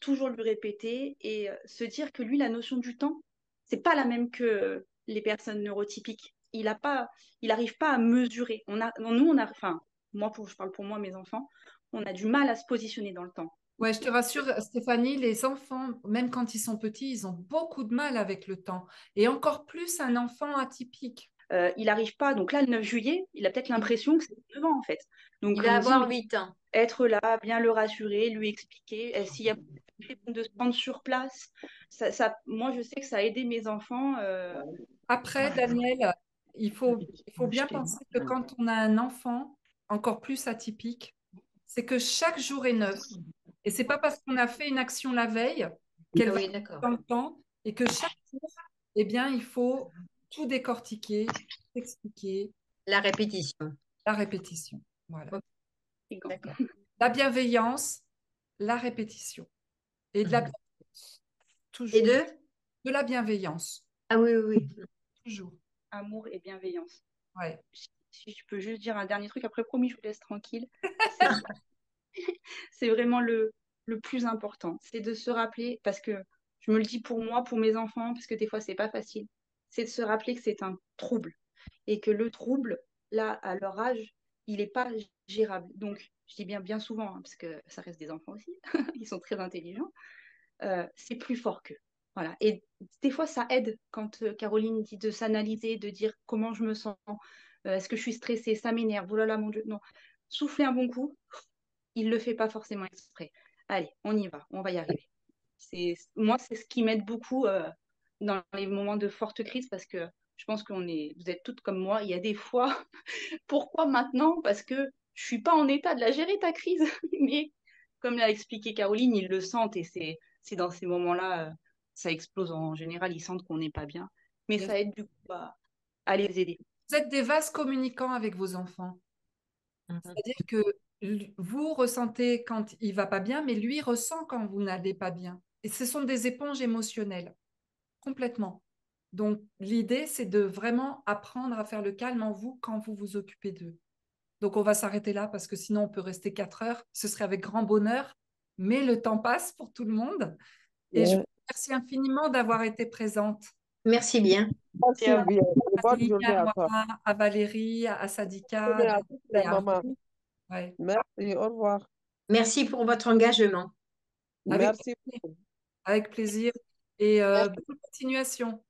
toujours lui répéter et se dire que lui, la notion du temps, c'est pas la même que les personnes neurotypiques. Il n'arrive pas à mesurer. Enfin, je parle pour moi, mes enfants, on a du mal à se positionner dans le temps. Ouais, je te rassure, Stéphanie, les enfants, même quand ils sont petits, ils ont beaucoup de mal avec le temps. Et encore plus un enfant atypique. Il n'arrive pas. Donc là, le 9 juillet, il a peut-être l'impression que c'est 9 ans, en fait. Donc il va on dit, avoir mais 8 ans. être là, bien le rassurer, lui expliquer. S'il y a de se rendre sur place, moi, je sais que ça a aidé mes enfants. Après, Daniel, il faut bien penser que quand on a un enfant encore plus atypique, c'est que chaque jour est neuf. Et c'est pas parce qu'on a fait une action la veille qu'elle Ah va oui, être d'accord. dans le temps et que chaque jour, eh bien, il faut tout décortiquer, expliquer, La répétition. la répétition. Voilà. Ok, Fréquents. d'accord. La bienveillance, la répétition. Et de la Mhm. bienveillance, Et toujours. deux? De la bienveillance, Ah oui, oui, oui. toujours. Amour et bienveillance. Ouais. Si je peux juste dire un dernier truc, après, promis, je vous laisse tranquille. C'est c'est vraiment le plus important. C'est de se rappeler, parce que je me le dis pour moi, pour mes enfants, parce que des fois, c'est pas facile. C'est de se rappeler que c'est un trouble. Et que le trouble, là, à leur âge, il n'est pas gérable. Donc, je dis bien souvent, hein, parce que ça reste des enfants aussi, ils sont très intelligents, c'est plus fort qu'eux. Voilà. Et des fois, ça aide quand Caroline dit de s'analyser, de dire comment je me sens, Est-ce que je suis stressée? Ça m'énerve. Oh là là, mon Dieu. Non. Souffler un bon coup, il ne le fait pas forcément exprès. Allez, on y va, on va y arriver. Moi, c'est ce qui m'aide beaucoup dans les moments de forte crise parce que je pense vous êtes toutes comme moi. Il y a des fois, pourquoi maintenant? Parce que je suis pas en état de la gérer ta crise. Mais comme l'a expliqué Caroline, ils le sentent et c'est dans ces moments-là, ça explose en général. Ils sentent qu'on n'est pas bien. Mais Bien ça aide du coup à les aider. Vous êtes des vases communicants avec vos enfants. C'est-à-dire que vous ressentez quand il va pas bien, mais lui ressent quand vous n'allez pas bien. Et ce sont des éponges émotionnelles, complètement. Donc, l'idée, c'est de vraiment apprendre à faire le calme en vous quand vous vous occupez d'eux. Donc, on va s'arrêter là parce que sinon, on peut rester 4 heures. Ce serait avec grand bonheur, mais le temps passe pour tout le monde. Et je vous remercie infiniment d'avoir été présente. Merci bien. Merci Et bien. Bonne Marie, journée à à toi. Moira, à Valérie, à Bonne Sadika journée à toutes les et à mamans. vous. Ouais. Merci, au revoir. Merci pour votre engagement. Avec Merci. plaisir. Avec plaisir. Et Merci. bonne continuation.